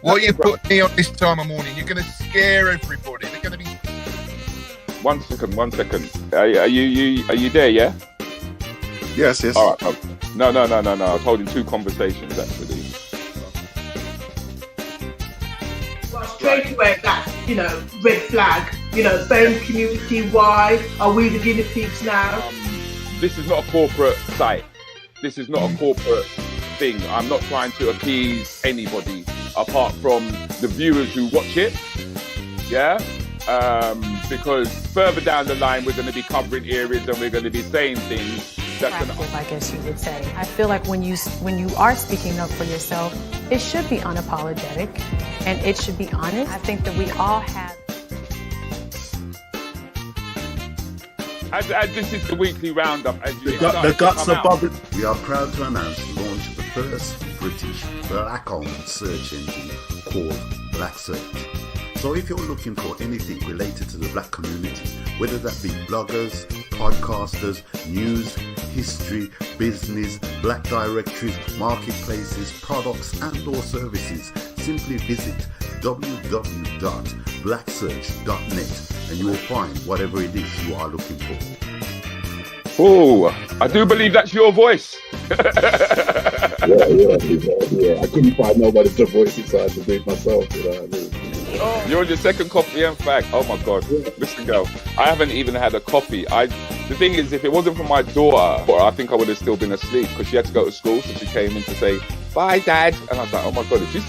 What are you putting me on this time of morning? You're going to scare everybody. They're going to be. 1 second. Are you there? Yeah. Yes. All right. No. I was holding two conversations actually. Well, straight away, that's, red flag. Bone community, why? Are we the guinea pigs now? This is not a corporate site. This is not a corporate thing. I'm not trying to appease anybody apart from the viewers who watch it. Yeah? Because further down the line, we're going to be covering areas and we're going to be saying things that's I guess you would say. I feel like when you are speaking up for yourself, it should be unapologetic and it should be honest. I think that we all have. As this is the weekly roundup, as you the guts are bubbling. We are proud to announce the launch of the first British black-owned search engine called Black Search. So if you're looking for anything related to the black community, whether that be bloggers, podcasters, news, history, business, black directories, marketplaces, products and or services, simply visit www.blacksearch.net and you will find whatever it is you are looking for. Oh, I do believe that's your voice. Yeah. I couldn't find nobody to voice it, so I had to do it myself. You're on your second coffee, in fact. Oh my God. Listen, girl, I haven't even had a coffee. The thing is, if it wasn't for my daughter, I think I would have still been asleep because she had to go to school. So she came in to say, bye, Dad. And I was like, oh my God, if she's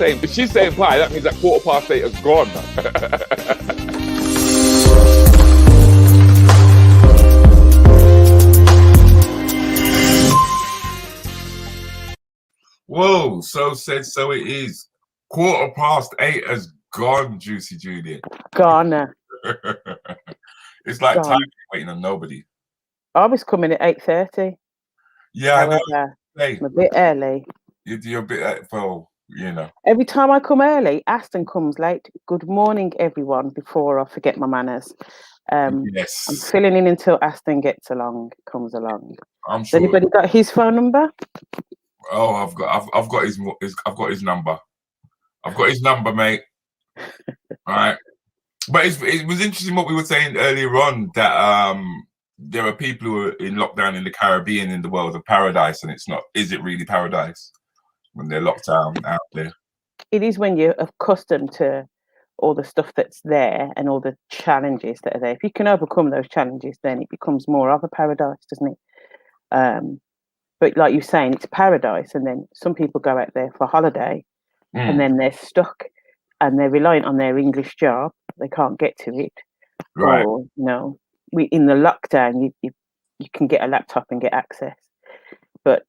saying bye, that means that 8:15 is gone. Whoa, so said, so it is. 8:15 has gone, Juicy Julia. Gone. It's like time waiting on nobody. I was coming at 8:30. Yeah, I know. I'm a bit early. You're a bit, Every time I come early, Aston comes late. Good morning, everyone, before I forget my manners. Yes. I'm filling in until Aston comes along. I'm sure. Has anybody got his phone number? Oh, I've got his number. I've got his number, mate. All right. But it was interesting what we were saying earlier on, that there are people who are in lockdown in the Caribbean, in the world of paradise, and it's not. Is it really paradise when they're locked down out there? It is when you're accustomed to all the stuff that's there and all the challenges that are there. If you can overcome those challenges, then it becomes more of a paradise, doesn't it? But like you're saying, it's paradise, and then some people go out there for a holiday, and then they're stuck, and they're reliant on their English job. They can't get to it. Right. Or, we in the lockdown, you can get a laptop and get access, but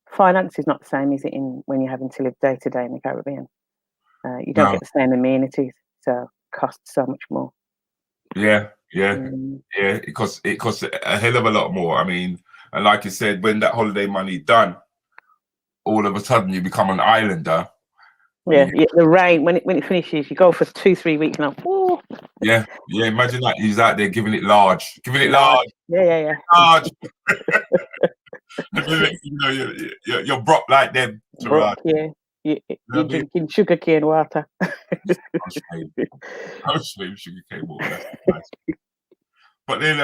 finance is not the same, is it? When you're having to live day to day in the Caribbean, you don't get the same amenities, so it costs so much more. Yeah. It costs a hell of a lot more. I mean, and like you said, when that holiday money done, all of a sudden you become an islander. Yeah, the rain when it finishes, you go for 2-3 weeks now. Ooh. Yeah. Imagine that he's out there giving it large. Yeah. Large. You're broke like them. Yeah, you're drinking sugarcane water. I'm sugarcane water. That's nice. But then,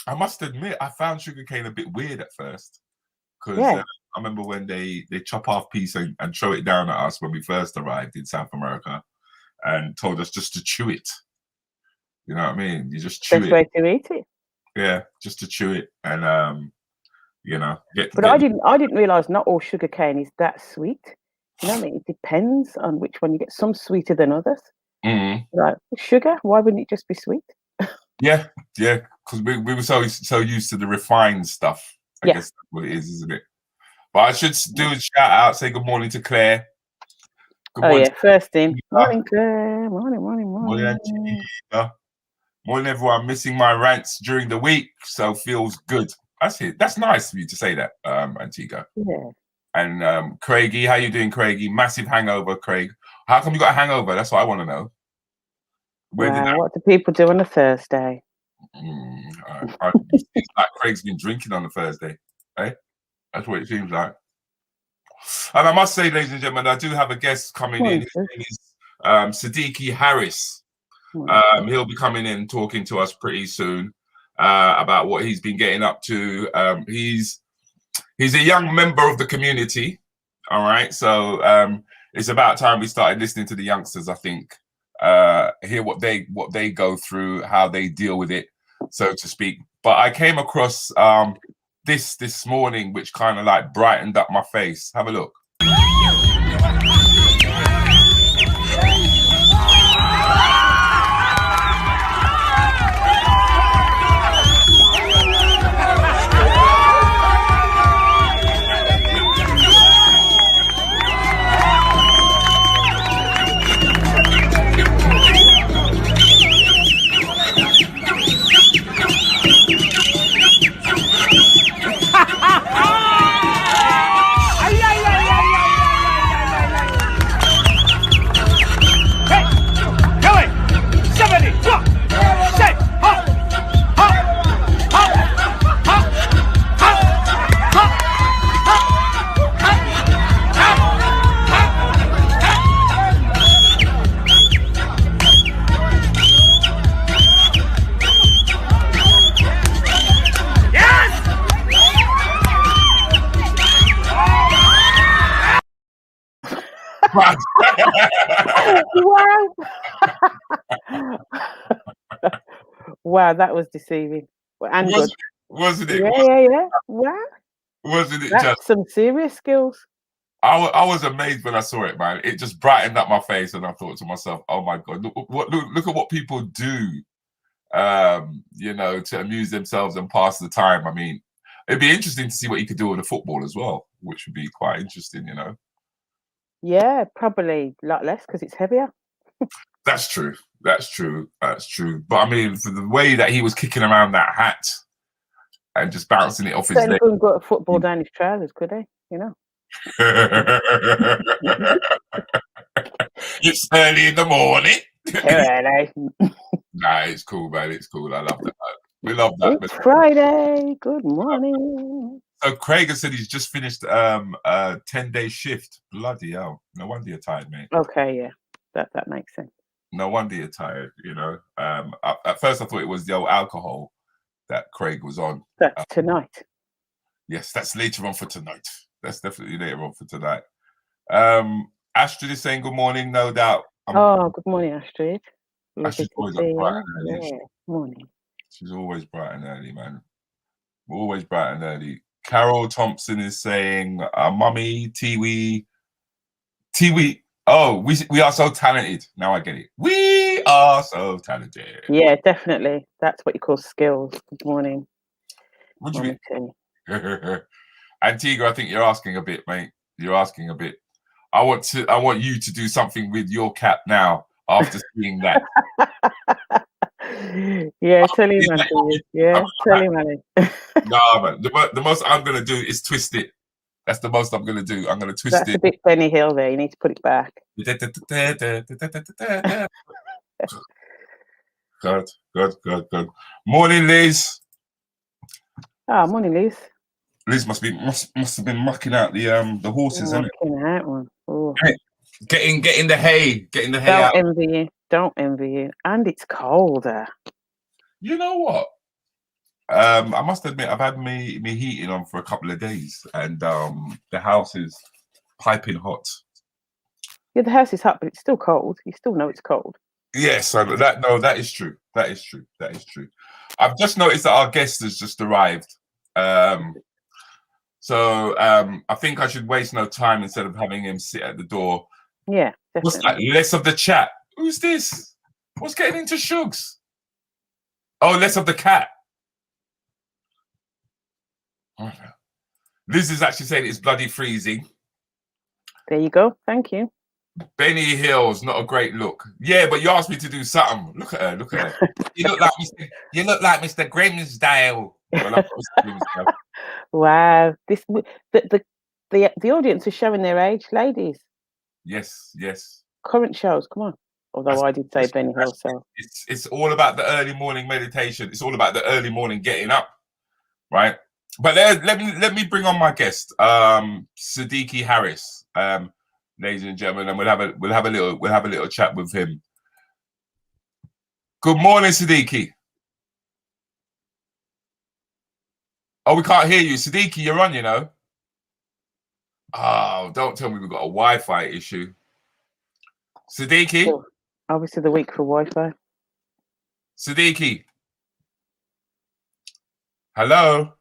I must admit, I found sugarcane a bit weird at first, because I remember when they chop off piece and throw it down at us when we first arrived in South America, and told us just to chew it. You know what I mean? You just chew it. Best way to eat it. Yeah, just to chew it, and But I didn't realise not all sugarcane is that sweet. You know what I mean? It depends on which one you get. Some sweeter than others. Like sugar, why wouldn't it just be sweet? Yeah, because we were so used to the refined stuff. I guess that's what it is, isn't it? But I should do a shout out, say good morning to Claire. Good morning. First thing. Morning, Claire. Morning. Morning, morning, everyone. Missing my rants during the week, so feels good. That's it. That's nice of you to say that, Antigua. Yeah. And Craigie, how you doing, Craigie? Massive hangover, Craig. How come you got a hangover? That's what I want to know. What do people do on a Thursday? It's like Craig's been drinking on a Thursday. Eh? That's what it seems like. And I must say, ladies and gentlemen, I do have a guest coming in. His name is Sadiki Harris. He'll be coming in talking to us pretty soon about what he's been getting up to. He's a young member of the community. All right, so it's about time we started listening to the youngsters. I think hear what they go through, how they deal with it, so to speak. But I came across this morning, which kind of like brightened up my face. Have a look. Wow. Wow, that was deceiving. And good. Wasn't it? Yeah. Wow. Wasn't it That's just some serious skills. I was amazed when I saw it, man. It just brightened up my face, and I thought to myself, "Oh my God, look at what people do, to amuse themselves and pass the time." I mean, it'd be interesting to see what you could do with a football as well, which would be quite interesting, Yeah, probably a lot less because it's heavier. That's true. But I mean, for the way that he was kicking around that hat and just bouncing it off his leg. Couldn't got a football down his trousers, could he? It's early in the morning. Early. Nah, it's cool, man. It's cool. I love that. We love that. It's Friday. Good morning. So Craig has said he's just finished a 10-day shift. Bloody hell. No wonder you're tired, mate. Okay, yeah. That makes sense. No wonder you're tired, At first I thought it was the old alcohol that Craig was on. That's tonight. Yes, that's later on for tonight. That's definitely later on for tonight. Astrid is saying good morning, no doubt. Good morning, Astrid. Astrid's always up bright and early. Yeah, morning. She's always bright and early, man. Always bright and early. Carol Thompson is saying, Mummy, Tiwi. Oh, we are so talented. Now I get it. We are so talented. Yeah, definitely. That's what you call skills. Good morning. What do you mean? Antigua, I think you're asking a bit, mate. You're asking a bit. I want you to do something with your cap now after seeing that. Yeah, tell him, Antigua. Yeah, tell him, Annie. Nah, man. The most I'm gonna do is twist it. That's the most I'm going to do. I'm going to twist That's it. That's a bit Benny Hill there. You need to put it back. Good. Morning, Liz. Morning, Liz. Liz must have been mucking out the horses, isn't it? Mucking out one. Oh. Getting the hay out. Don't envy you. And it's colder. You know what? I must admit, I've had me heating on for a couple of days, and the house is piping hot. Yeah, the house is hot, but it's still cold. You still know it's cold. Yes, that is true. That is true. I've just noticed that our guest has just arrived. So I think I should waste no time instead of having him sit at the door. Yeah, definitely. What's that? Less of the chat. Who's this? What's getting into Shugs? Oh, less of the cat. Liz is actually saying it's bloody freezing. There you go. Thank you. Benny Hill's not a great look. Yeah, but you asked me to do something. Look at her. You look like Mr. Grimsdale. Wow. The audience is showing their age, ladies. Yes. Current shows, come on. Although I did say Benny Hill, so it's all about the early morning meditation. It's all about the early morning getting up, right? But let me bring on my guest, Sadiki Harris, ladies and gentlemen, and we'll have a little chat with him. Good morning, Sadiki. Oh, we can't hear you, Sadiki. You're on, you know. Oh, don't tell me we've got a Wi-Fi issue, Sadiki. Oh, obviously, the week for Wi-Fi. Sadiki. Hello.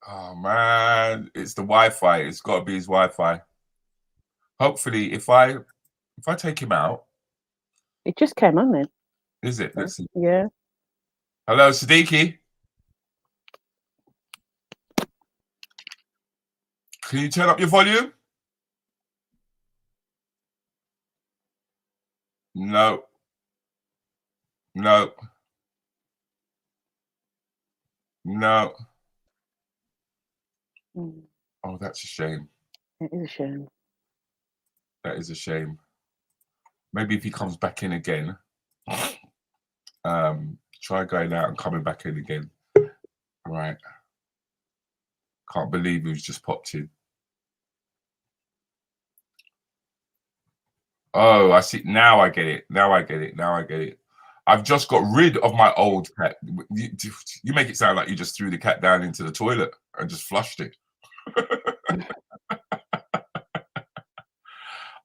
Oh man, it's the Wi-Fi. It's got to be his Wi-Fi. Hopefully, if I take him out, it just came on then. Is it? Let's see. Yeah. Hello, Sadiki. Can you turn up your volume? No. No. No. Oh, that's a shame. It is a shame. That is a shame. Maybe if he comes back in again, try going out and coming back in again. Right. Can't believe he was just popped in. Oh, I see. Now I get it. Now I get it. Now I get it. I've just got rid of my old cat. You make it sound like you just threw the cat down into the toilet and just flushed it.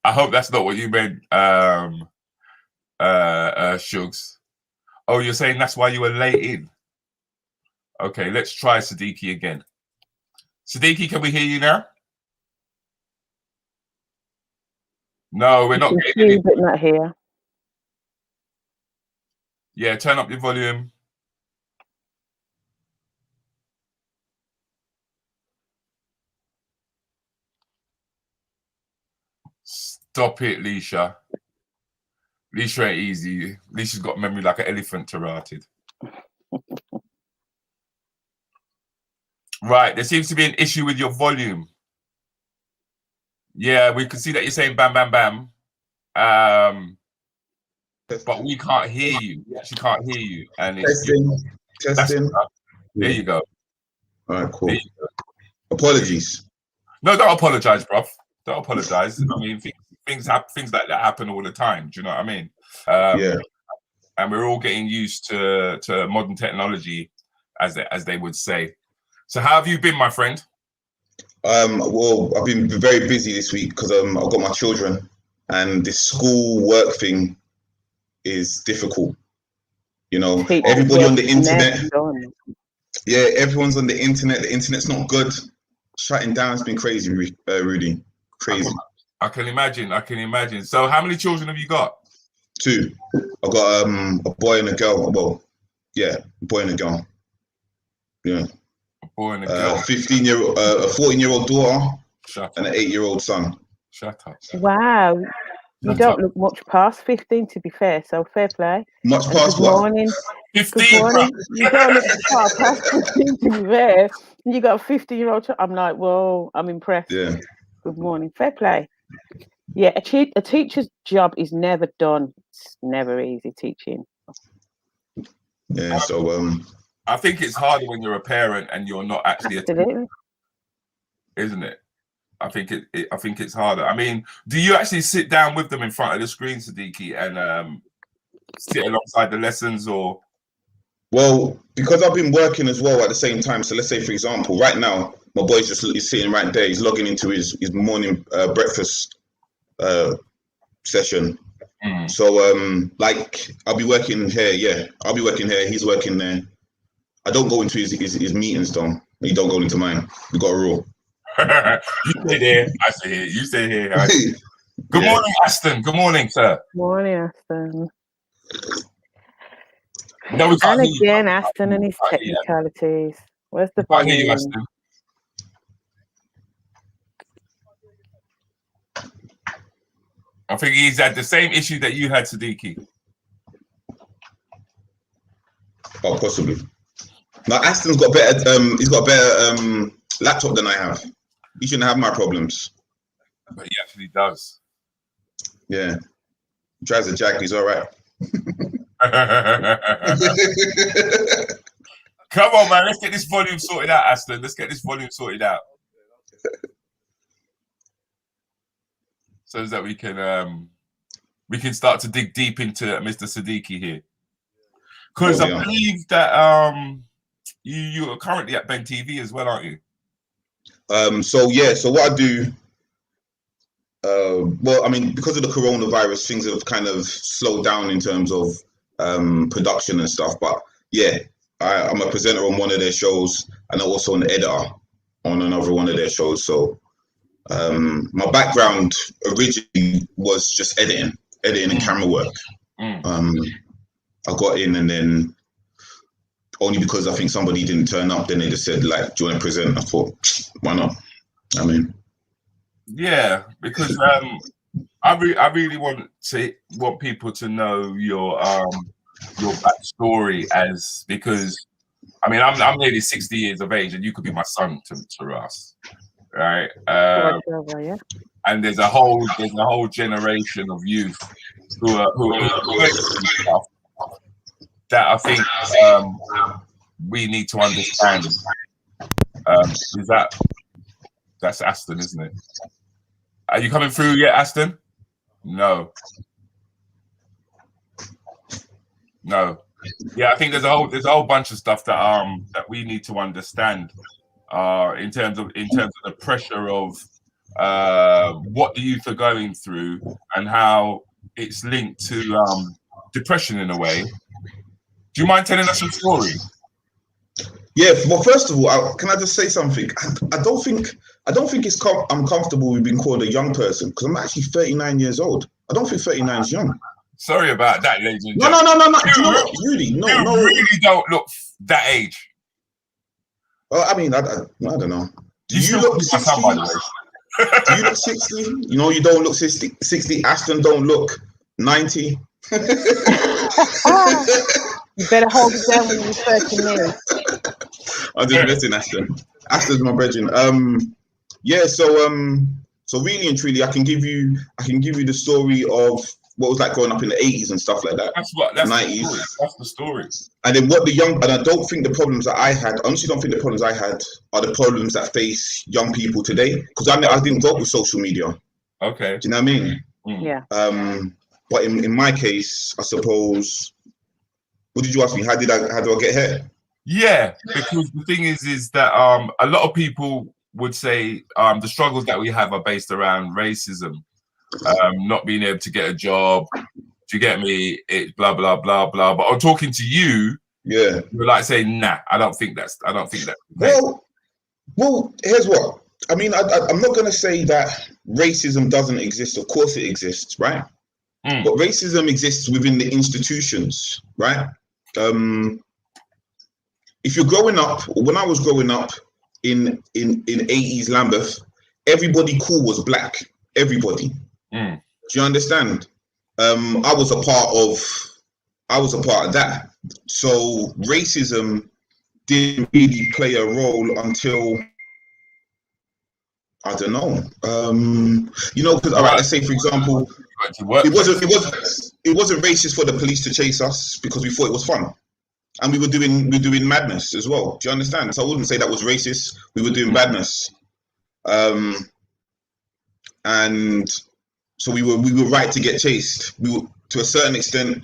I hope that's not what you meant, Shugs. Oh, you're saying that's why you were late in? Okay, let's try Sadiki again. Sadiki, can we hear you now? No, we're not getting it. But not here. Yeah, turn up your volume. Stop it, Leisha. Leisha ain't easy. Leisha's got memory like an elephant to Right, there seems to be an issue with your volume. Yeah, we can see that you're saying bam, bam, bam. But we can't hear you. We actually can't hear you. And Testing. There you go. All right, cool. Apologies. No, don't apologize, bruv. Don't apologize. I mean, things like that happen all the time. Do you know what I mean? Yeah. And we're all getting used to modern technology, as they would say. So how have you been, my friend? Well, I've been very busy this week because I've got my children, and this school work thing is difficult. You know, everybody on the internet. Yeah, everyone's on the internet. The internet's not good. Shutting down has been crazy, Rudi. Crazy. I can imagine. So how many children have you got? 2. I've got a boy and a girl. Well, yeah, a boy and a girl. Yeah. A boy and a girl. A 14-year-old daughter and an 8-year-old son. Shut up. Wow. You don't look much past 15, to be fair, so fair play. Much past what? Morning. 15. Good morning. You don't look far past 15, to be fair. You got a 15-year-old. I'm like, whoa, I'm impressed. Yeah. Good morning. Fair play. Yeah, a teacher's job is never done. It's never easy teaching. Yeah, so I think it's harder when you're a parent and you're not actually a teacher, isn't it? I think it's harder. I mean, do you actually sit down with them in front of the screen, Sadiki, and sit alongside the lessons, or? Well, because I've been working as well at the same time. So let's say, for example, right now, my boy's just sitting right there. He's logging into his morning breakfast session. So like I'll be working here. Yeah, I'll be working here. He's working there. I don't go into his meetings though. He don't go into mine. We got a rule. You stay there. I stay here. You stay here. Good morning, Aston. Good morning, sir. Morning, Aston. No, we can't and hear again, you. Aston and his technicalities. Where's the I can't hear you, Aston. I think he's had the same issue that you had, Sadiki. Oh, possibly. Now Aston's got better. He's got a better laptop than I have. He shouldn't have my problems. But he actually does. Yeah. He tries to jack. He's all right. Come on, man. Let's get this volume sorted out, Aston. Let's get this volume sorted out. So that we can start to dig deep into Mr. Sadiki here. Because I believe that you are currently at Ben TV as well, aren't you? So what I do, well, I mean, because of the coronavirus, things have kind of slowed down in terms of production and stuff. But yeah, I'm a presenter on one of their shows, and I'm also an editor on another one of their shows. So my background originally was just editing and camera work. I got in, and then only because I think somebody didn't turn up, then they just said, like, do you want to present? I thought, why not? I mean, yeah, because I really want people to know your backstory, because I mean I'm nearly 60 years of age, and you could be my son to us, right? And there's a whole generation of youth who are stuff that I think we need to understand. That's Aston, isn't it? Are you coming through yet, Aston? No. Yeah, I think there's a whole bunch of stuff that we need to understand in terms of the pressure of what the youth are going through and how it's linked to depression in a way. Do you mind telling us your story? Yeah. Well, first of all, can I just say something? I don't think I'm comfortable with being called a young person, because I'm actually 39 years old. I don't think 39 is young. Sorry about that, ladies and gentlemen. No. Do you know what, Rudi? No. You really don't look that age. Well, I mean, I don't know. Do you look 60? Do you look 60? You know, you don't look 60. Aston don't look 90. You better hold it down when you refer to me. I'm just messing, Aston. Aston's my brethren. Yeah. So really and truly, I can give you the story of what it was like growing up in the 80s and stuff like that. That's 90s. That's the story. And then and I don't think the problems that I had, honestly don't think the problems I had are the problems that face young people today. Because I didn't grow up with social media. Okay. Do you know what I mean? Yeah. But in my case, I suppose, what did you ask me? How do I get here? Yeah, because the thing is that a lot of people would say the struggles that we have are based around racism, not being able to get a job. Do you get me? It blah blah blah blah. But I'm talking to you. Yeah, you're like saying, nah, I don't think that's. Well, here's what I mean. I'm not going to say that racism doesn't exist. Of course, it exists, right? But racism exists within the institutions, right? If you're growing up, when I was growing up in 80s Lambeth, everybody cool was black. Everybody. Do you understand? I was a part of that. So racism didn't really play a role until, I don't know. You know, because all right, let's say for example, it wasn't racist for the police to chase us because we thought it was fun. And we were doing madness as well. Do you understand? So I wouldn't say that was racist. We were doing madness, and so we were right to get chased. We were, to a certain extent,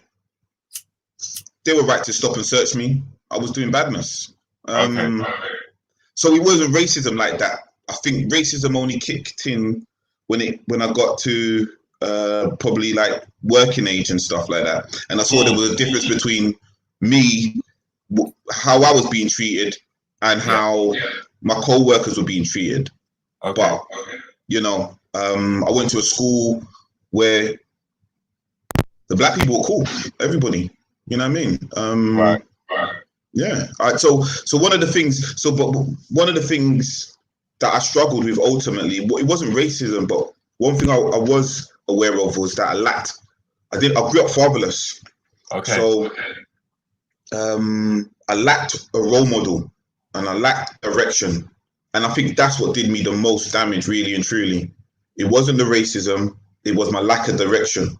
they were right to stop and search me. I was doing badness. So it wasn't racism like that. I think racism only kicked in when I got to probably like working age and stuff like that, and I saw there was a difference between me, how I was being treated, and how my co-workers were being treated. But you know, I went to a school where the black people were cool. Everybody, you know what I mean? Right. Yeah. All right. So one of the things that I struggled with ultimately, it wasn't racism, but one thing I was aware of was that I grew up fatherless. Okay. So I lacked a role model and I lacked direction. And I think that's what did me the most damage, really and truly. It wasn't the racism, it was my lack of direction.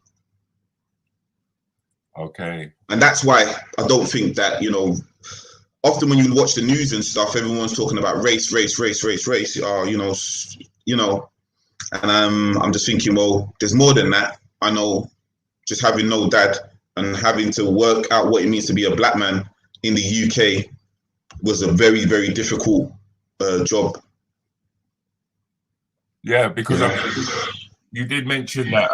Okay. And that's why I don't think that, you know, often when you watch the news and stuff, everyone's talking about race. And I'm just thinking, well, there's more than that. I know just having no dad and having to work out what it means to be a black man in the UK was a very, very difficult job. Yeah, because you did mention that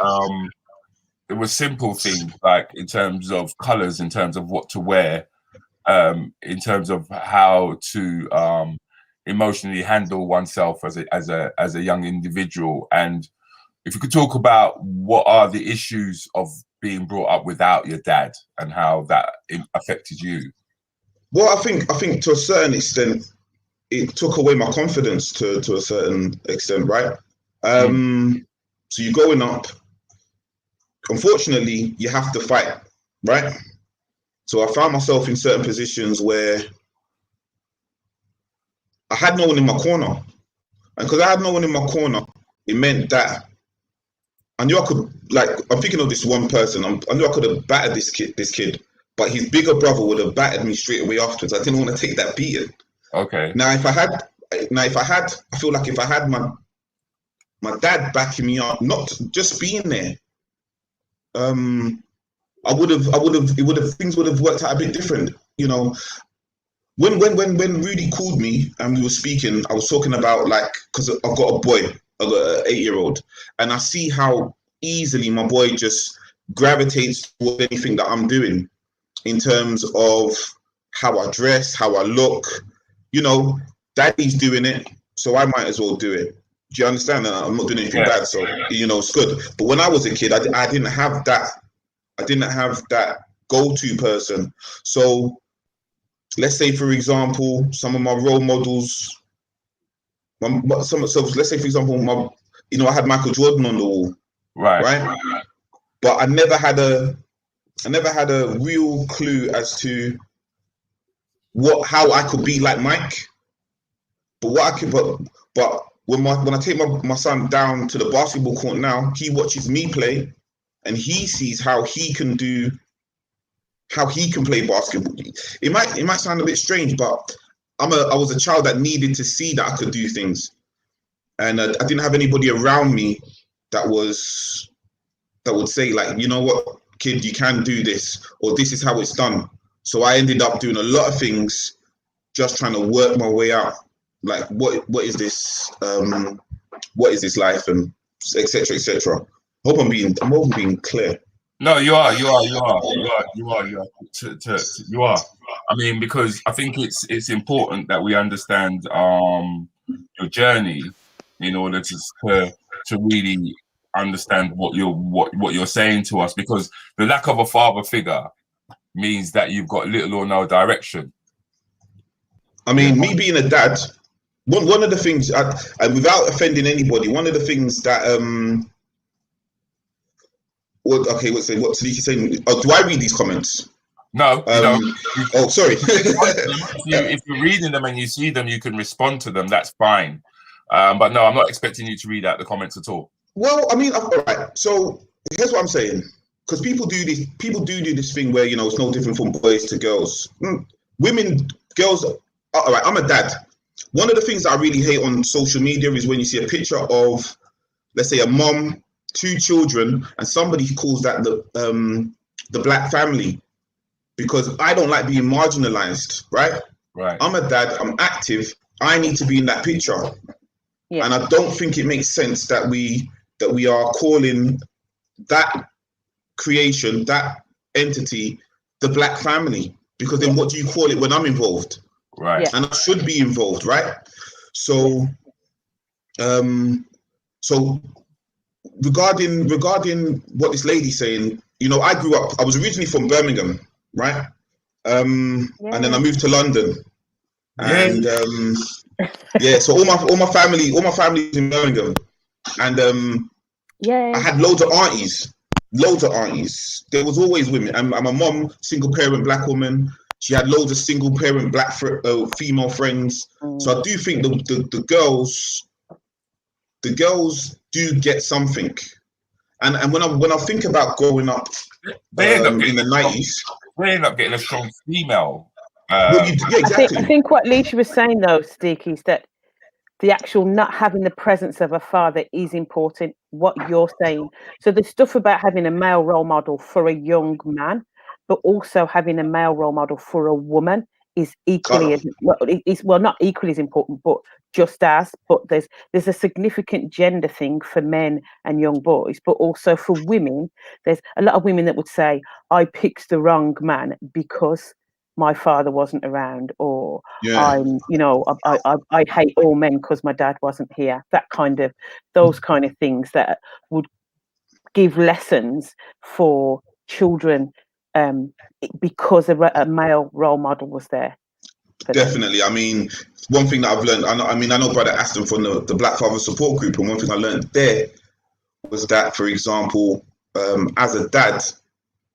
it was simple things like in terms of colors, in terms of what to wear, in terms of how to emotionally handle oneself as a young individual. And if you could talk about what are the issues of being brought up without your dad and how that affected you. Well, I think to a certain extent, it took away my confidence to a certain extent, right? So you're growing up. Unfortunately, you have to fight, right? So I found myself in certain positions where I had no one in my corner. And because I had no one in my corner, it meant that I knew I could, like, I'm thinking of this one person. I knew I could have battered this kid, but his bigger brother would have battered me straight away afterwards. I didn't want to take that beating. Okay. Now, if I feel like if I had my dad backing me up, not just being there, things would have worked out a bit different. You know, when Rudi called me and we were speaking, I was talking about, like, because I've got a boy, I've got an 8-year-old, and I see how easily my boy just gravitates toward anything that I'm doing in terms of how I dress, how I look. You know, daddy's doing it, so I might as well do it. Do you understand? And I'm not doing anything bad, so, you know, it's good. But when I was a kid, I didn't have that. I didn't have that go-to person. So let's say, for example, some of my role models, let's say, for example, I had Michael Jordan on the wall, right? But I never had a real clue as to how I could be like Mike. But when I take my son down to the basketball court now, he watches me play, and he sees how he can play basketball. It might sound a bit strange, but I was a child that needed to see that I could do things, and I didn't have anybody around me that would say, like, you know what, kid, you can do this, or this is how it's done. So I ended up doing a lot of things, just trying to work my way out. Like, what is this? What is this life, and etc. etc. I hope I'm being clear. No, you are. I mean, because I think it's important that we understand your journey in order to really understand what you're saying to us, because the lack of a father figure means that you've got little or no direction. I mean, me being a dad, one of the things, and without offending anybody, one of the things that what Sadiki saying? Oh, do I read these comments? No. Oh, sorry. If you're reading them and you see them, you can respond to them. That's fine. But no, I'm not expecting you to read out the comments at all. Well, I mean, all right. So here's what I'm saying, because people do this thing where, you know, it's no different from boys to girls. Girls. All right, I'm a dad. One of the things I really hate on social media is when you see a picture of, let's say, a mom, 2 children, and somebody calls that the black family, because I don't like being marginalized, right? Right. I'm a dad, I'm active, I need to be in that picture. Yeah. And I don't think it makes sense that we are calling that creation, that entity, the black family, because then what do you call it when I'm involved? Right. And I should be involved, right? So regarding what this lady's saying, you know, I was originally from Birmingham, right? And then I moved to London. And so all my family is in Birmingham. And I had loads of aunties. There was always women. And my mom, single parent black woman. She had loads of single parent black female friends. So I do think the girls do get something. And when I think about growing up in the 90s, they end up getting a strong female Exactly. I think what Leisha was saying though, Sadiki, is that the actual not having the presence of a father is important. What you're saying. So the stuff about having a male role model for a young man, but also having a male role model for a woman is equally as not equally as important, but just as. But there's a significant gender thing for men and young boys, but also for women. There's a lot of women that would say, "I picked the wrong man because my father wasn't around," or I'm, I hate all men because my dad wasn't here. Those kind of things that would give lessons for children because a male role model was there. Definitely. I mean, one thing that I've learned, I know Brother Aston from the Black Father Support Group, and one thing I learned there was that, for example, as a dad,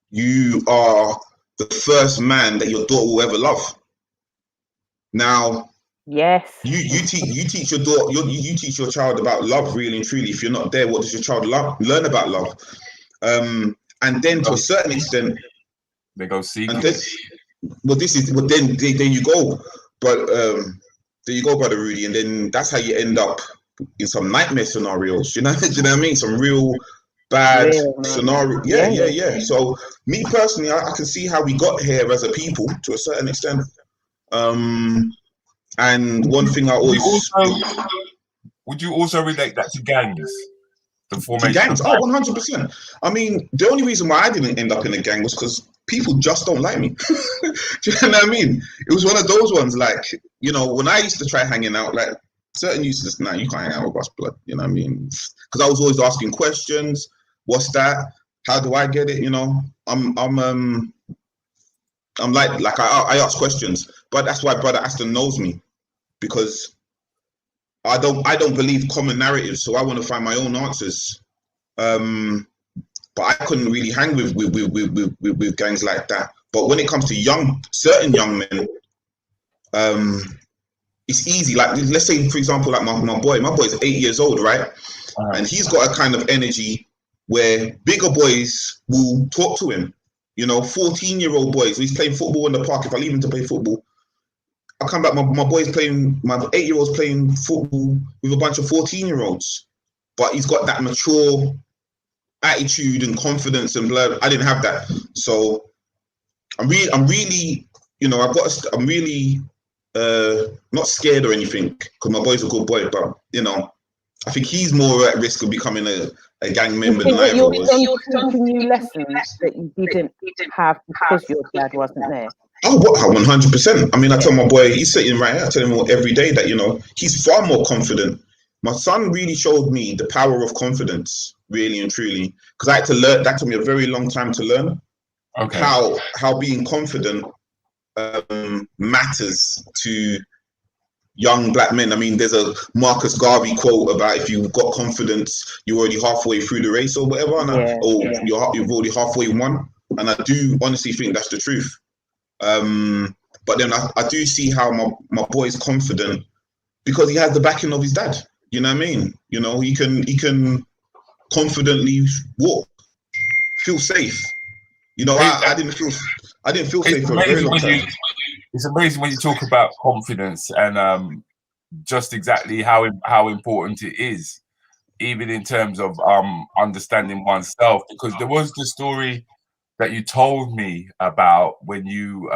you are the first man that your daughter will ever love. Now, yes, you teach your daughter, you teach your child about love, really and truly. If you're not there, what does your child learn about love? And then to a certain extent, they go seeking. Then there you go, but there you go, Brother Rudi, and then that's how you end up in some nightmare scenarios. You know what I mean? Some real bad scenario. Yeah. So me personally, I can see how we got here as a people to a certain extent. And one thing I always would you also relate that to gangs? The formation to gangs? 100%. I mean, the only reason why I didn't end up in a gang was because people just don't like me. Do you know what I mean? It was one of those ones, like, when I used to try hanging out, like, certain used to just, nah, you can't hang out with us, blood. You know what I mean? Because I was always asking questions. What's that? How do I get it? I'm like I ask questions, but that's why Brother Aston knows me, because I don't believe common narratives, so I want to find my own answers. But I couldn't really hang with gangs like that. But when it comes to certain young men, it's easy. Like, let's say, for example, like my boy's 8 years old, right? And he's got a kind of energy where bigger boys will talk to him. 14-year-old boys. He's playing football in the park. If I leave him to play football, I come back. My 8-year-old's playing football with a bunch of 14-year-olds, but he's got that mature attitude and confidence and blood. I didn't have that, so I'm really, I'm really not scared or anything, because my boy's a good boy, but I think he's more at risk of becoming a gang member than I ever was. You're teaching you lessons that you didn't have because your dad wasn't there. Oh, 100%. I mean, I tell my boy, he's sitting right here, I tell him every day that, he's far more confident. My son really showed me the power of confidence, really and truly, because I had to learn. That took me a very long time to learn. Okay. How being confident matters to young black men. I mean, there's a Marcus Garvey quote about, if you've got confidence, you're already halfway through the race or whatever, you've already halfway won. And I do honestly think that's the truth. But then I do see how my boy's confident because he has the backing of his dad. You know what I mean? He can confidently walk, feel safe. I didn't feel safe for a very long time. It's amazing when you talk about confidence and just exactly how important it is, even in terms of understanding oneself. Because there was the story that you told me about when you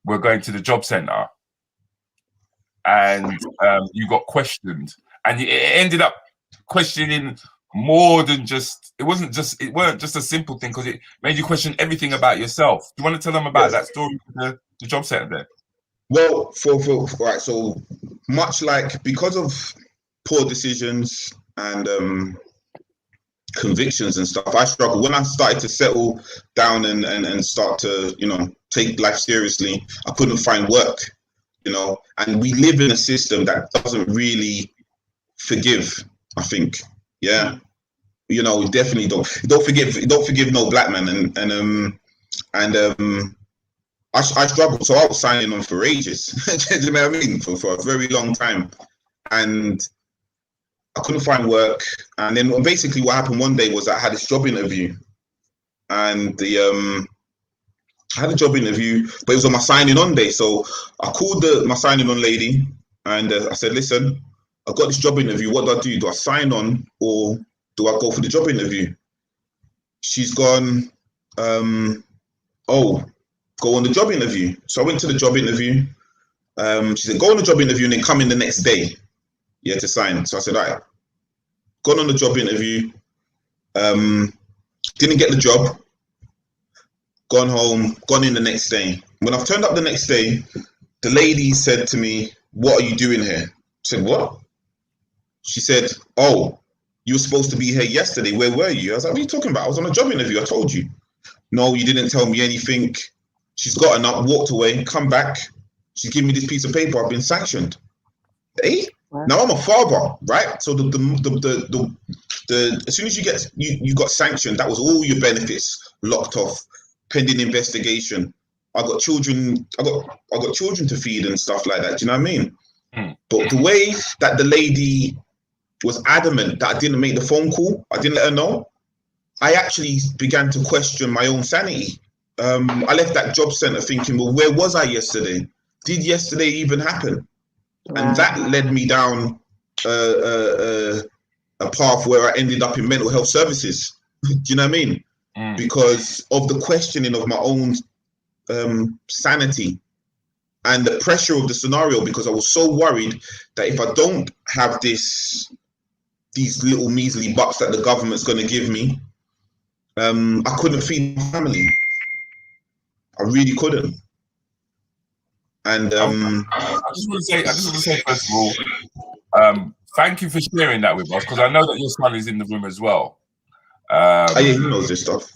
were going to the job centre and you got questioned, and it ended up questioning more than just. It weren't just a simple thing, because it made you question everything about yourself. Do you want to tell them about that story for the job centre there? Well, right, so much like, because of poor decisions and convictions and stuff, I struggled. When I started to settle down and start to take life seriously, I couldn't find work. And we live in a system that doesn't really forgive, I think. Yeah. We definitely don't forgive no black man. And I struggled. So I was signing on for ages. Do you know what I mean? For a very long time. And I couldn't find work. And then basically what happened one day was I had this job interview, and I had a job interview, but it was on my signing on day. So I called my signing on lady, and I said, listen, I've got this job interview. What do I do? Do I sign on or do I go for the job interview? She's gone, oh, go on the job interview. So I went to the job interview. She said, go on the job interview and then come in the next day, yeah, to sign. So I said, all right, gone on the job interview, didn't get the job, gone home, gone in the next day. When I've turned up the next day, the lady said to me, what are you doing here? I said, what? She said, oh, you were supposed to be here yesterday. Where were you? I was like, what are you talking about? I was on a job interview. I told you. No, you didn't tell me anything. She's gotten up, walked away, come back. She's given me this piece of paper. I've been sanctioned. Hey, now I'm a father, right? So the as soon as you got sanctioned, that was all your benefits locked off, pending investigation. I got children. I got children to feed and stuff like that. Do you know what I mean? But the way that the lady was adamant that I didn't make the phone call, I didn't let her know, I actually began to question my own sanity. I left that job centre thinking, well, where was I yesterday? Did yesterday even happen? Wow. And that led me down a path where I ended up in mental health services. Do you know what I mean? Because of the questioning of my own sanity and the pressure of the scenario, because I was so worried that if I don't have these little measly bucks that the government's going to give me, I couldn't feed my family. I really couldn't. And I just want to say first of all, thank you for sharing that with us, because I know that your son is in the room as well. Yeah, he knows this stuff.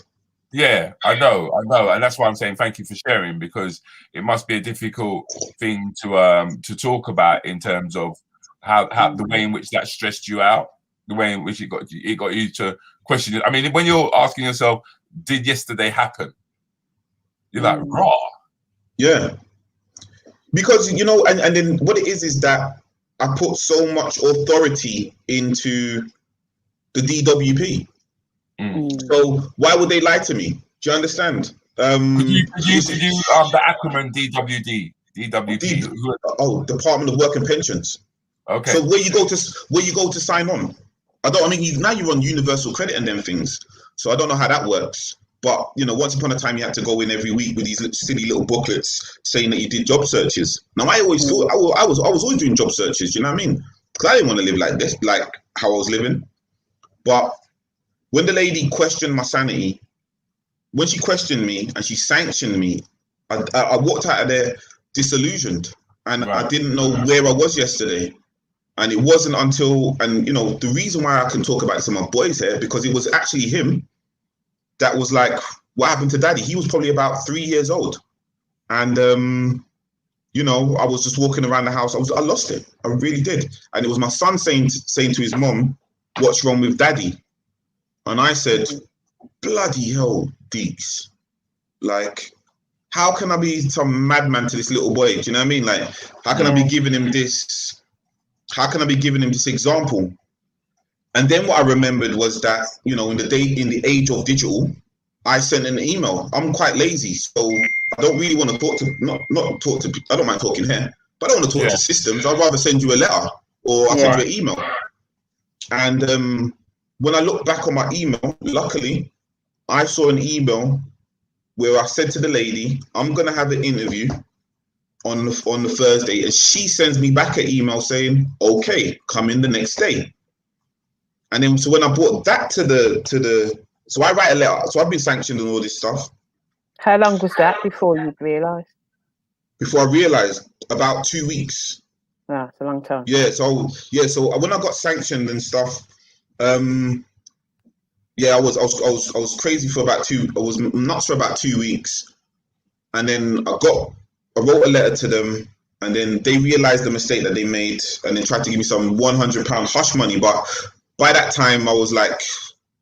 Yeah, I know, and that's why I'm saying thank you for sharing, because it must be a difficult thing to talk about in terms of how the way in which that stressed you out, the way in which it got you to question it. I mean, when you're asking yourself, did yesterday happen? You're like, raw. Yeah. Because, you know, and then what it is that I put so much authority into the DWP. So why would they lie to me? Do you understand? Could you the acronym DWD? DWP. Department of Work and Pensions. Okay. So where you go to sign on? Now you're on universal credit and them things. So I don't know how that works. But, you know, once upon a time, you had to go in every week with these silly little booklets saying that you did job searches. Now, I always thought I was always doing job searches. You know what I mean? Because I didn't want to live like this, like how I was living. But when the lady questioned my sanity, when she questioned me and she sanctioned me, I walked out of there disillusioned, and I didn't know where I was yesterday. And it wasn't until, and you know, the reason why I can talk about this to my boys here, because it was actually him that was like, what happened to daddy? He was probably about 3 years old. And, you know, I was just walking around the house. I lost it. I really did. And it was my son saying to his mom, what's wrong with daddy? And I said, bloody hell, Deeks. Like, how can I be some madman to this little boy? Do you know what I mean? Like, how can I be giving him this? How can I be giving him this example? And then what I remembered was that, you know, in the age of digital, I sent an email. I'm quite lazy, so I don't really want to talk to, not talk to, I don't mind talking here, but I don't want to talk to systems. I'd rather send you a letter or I'll send you an email. And when I look back on my email, luckily, I saw an email where I said to the lady, I'm going to have an interview on the Thursday. And she sends me back an email saying, okay, come in the next day. And then, so when I brought that to the, so I write a letter. So I've been sanctioned and all this stuff. How long was that before you realised? Before I realised, about 2 weeks. Ah, it's a long time. Yeah. So when I got sanctioned and stuff, I was crazy for about I was nuts for about 2 weeks, and then I wrote a letter to them, and then they realised the mistake that they made, and then tried to give me some £100 hush money, but by that time, I was like,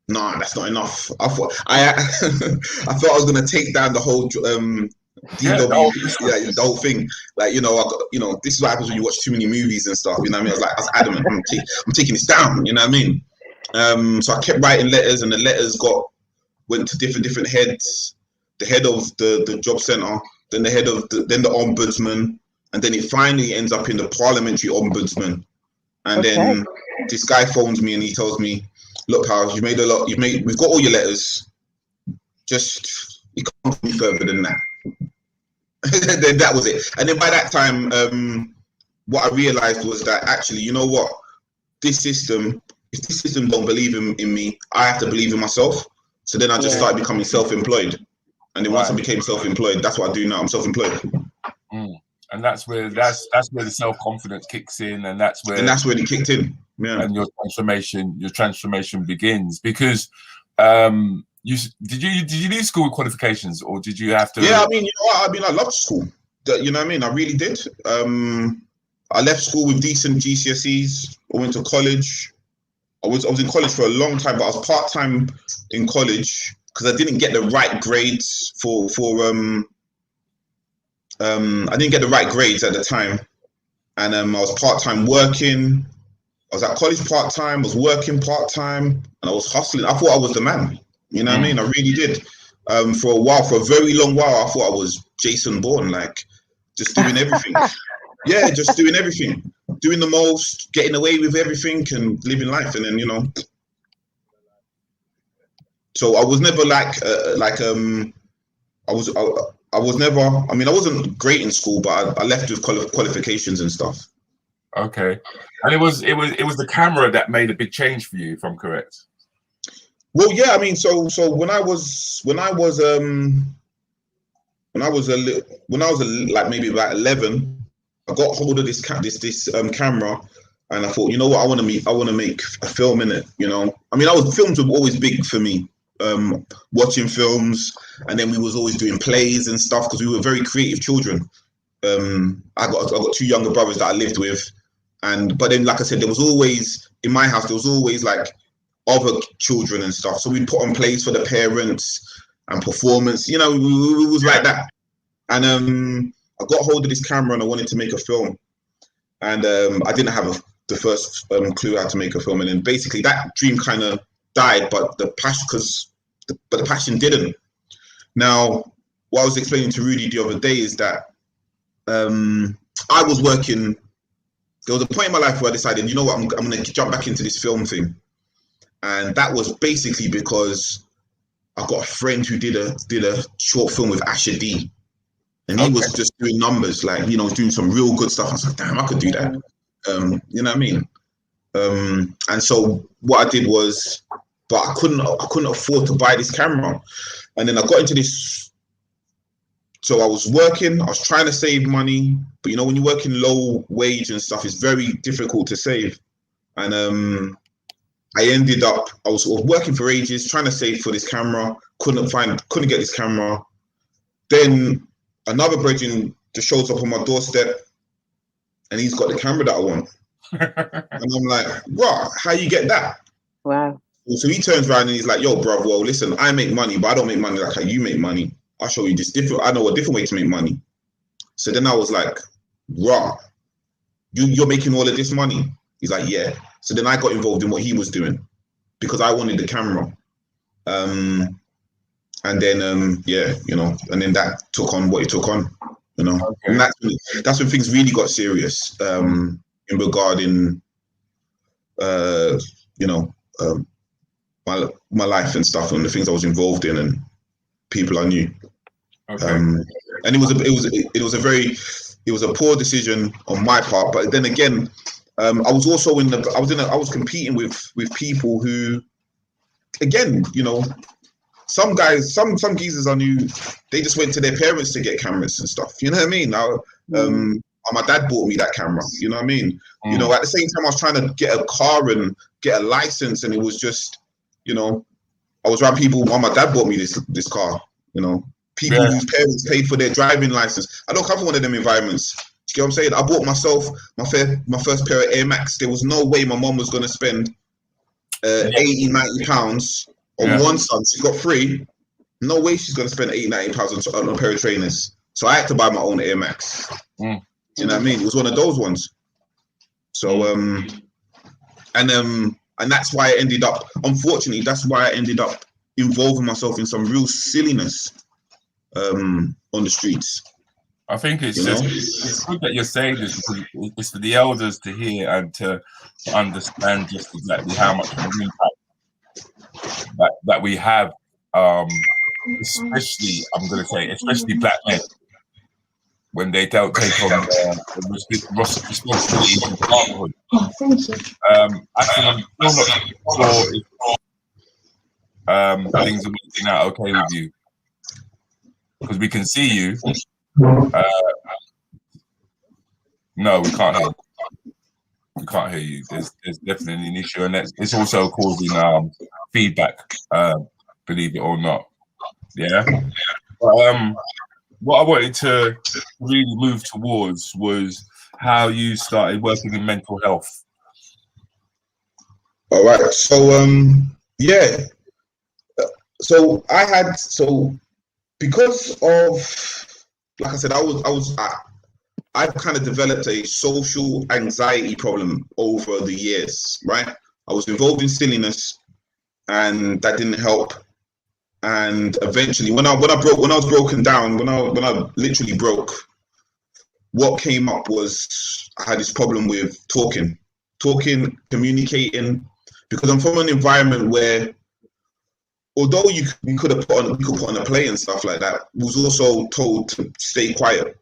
nah, that's not enough. I thought I thought I was gonna take down the whole DW, the whole thing. Like, you know, this is what happens when you watch too many movies and stuff. You know what I mean? I was adamant. I'm taking this down. You know what I mean? So I kept writing letters, and the letters went to different heads. the head of the job centre, then the head of then the ombudsman, and then it finally ends up in the parliamentary ombudsman. And then this guy phones me and he tells me, "Look, pal, you've made a lot. We've got all your letters. Just you can't go any further than that." Then that was it. And then by that time, what I realized was that actually, you know what, if this system don't believe in me, I have to believe in myself. So then I just started becoming self-employed. And then once I became self-employed, that's what I do now. I'm self-employed. And that's where the self-confidence kicks in, and that's where it kicked in. Yeah. And your transformation begins. Because did you leave school with qualifications, or did you have to? Yeah, I mean, you know what? I mean, I loved school. You know what I mean? I really did. I left school with decent GCSEs. I went to college. I was in college for a long time, but I was part-time in college because I didn't get the right grades for I didn't get the right grades at the time, and I was part-time working. I was at college part-time, I was working part-time, and I was hustling. I thought I was the man. You know what I mean? I really did. For a very long while, I thought I was Jason Bourne, like just doing everything. Yeah, just doing everything, doing the most, getting away with everything, and living life. And then, you know, so I was never I was never. I mean, I wasn't great in school, but I left with qualifications and stuff. Okay, and it was the camera that made a big change for you, if I'm correct. Well, yeah, I mean, so when I was like maybe about 11, I got hold of this camera, and I thought, you know what, I want to make a film in it. You know, I mean, films were always big for me. Watching films, and then we was always doing plays and stuff because we were very creative children. I got two younger brothers that I lived with, but then, like I said, there was always in my house like other children and stuff, so we'd put on plays for the parents and performance, you know, it was like that. And I got hold of this camera and I wanted to make a film, and I didn't have the first clue how to make a film, and then basically that dream kind of died, but the passion didn't. Now, what I was explaining to Rudi the other day is that I was working. There was a point in my life where I decided, you know what, I'm going to jump back into this film thing, and that was basically because I got a friend who did a short film with Asher D, and he was just doing numbers, like, you know, doing some real good stuff. I was like, damn, I could do that. You know what I mean? And so what I did was, but I couldn't afford to buy this camera, and then I got into this. So I was working, I was trying to save money, but you know, when you're working low wage and stuff, it's very difficult to save. And I was working for ages trying to save for this camera, couldn't get this camera. Then another brethren just shows up on my doorstep, and he's got the camera that I want. And I'm like, "What? How you get that?" Wow. So he turns around and he's like, "Yo, bro, well, listen, I make money, but I don't make money like how you make money. I'll show you I know a different way to make money." So then I was like, "Raw, you're making all of this money?" He's like, "Yeah." So then I got involved in what he was doing because I wanted the camera. And then, yeah, you know, and then that took on what it took on, you know. Okay. And that's when things really got serious in regarding, you know, my life and stuff, and the things I was involved in and people I knew. Okay. And it was a poor decision on my part, but then again, I was competing with people who, again, you know, some geezers I knew, they just went to their parents to get cameras and stuff. You know what I mean? My dad bought me that camera. You know what I mean? You know, at the same time, I was trying to get a car and get a license, and it was just, you know, I was around people. My dad bought me this car. You know, people whose parents paid for their driving license. I don't come from one of them environments. Do you get what I'm saying? I bought myself my first pair of Air Max. There was no way my mom was going to spend 80, 90 pounds on one son. She's got 3. No way she's going to spend 80, 90 pounds on a pair of trainers. So I had to buy my own Air Max. Do you know what I mean? It was one of those ones. So, and that's why I ended up, unfortunately, that's why I ended up involving myself in some real silliness. on the streets. I think it's You just know? it's good that you're saying this because it's for the elders to hear and to understand just exactly how much of an impact that we have, especially I'm going to say, especially black men when they don't take on the responsibilities of fatherhood. Aston, I'm still not sure if things are working out okay with you because we can see you. No, we can't hear you. We can't hear you. There's definitely an issue, and it's also causing feedback. Believe it or not, yeah. But, what I wanted to really move towards was how you started working in mental health. All right. So yeah. So because of, like I said, I've kind of developed a social anxiety problem over the years, right? I was involved in silliness, and that didn't help. And eventually, when I was broken down, when I literally broke, what came up was I had this problem with talking, communicating, because I'm from an environment where, although you could put on a play and stuff like that, was also told to stay quiet.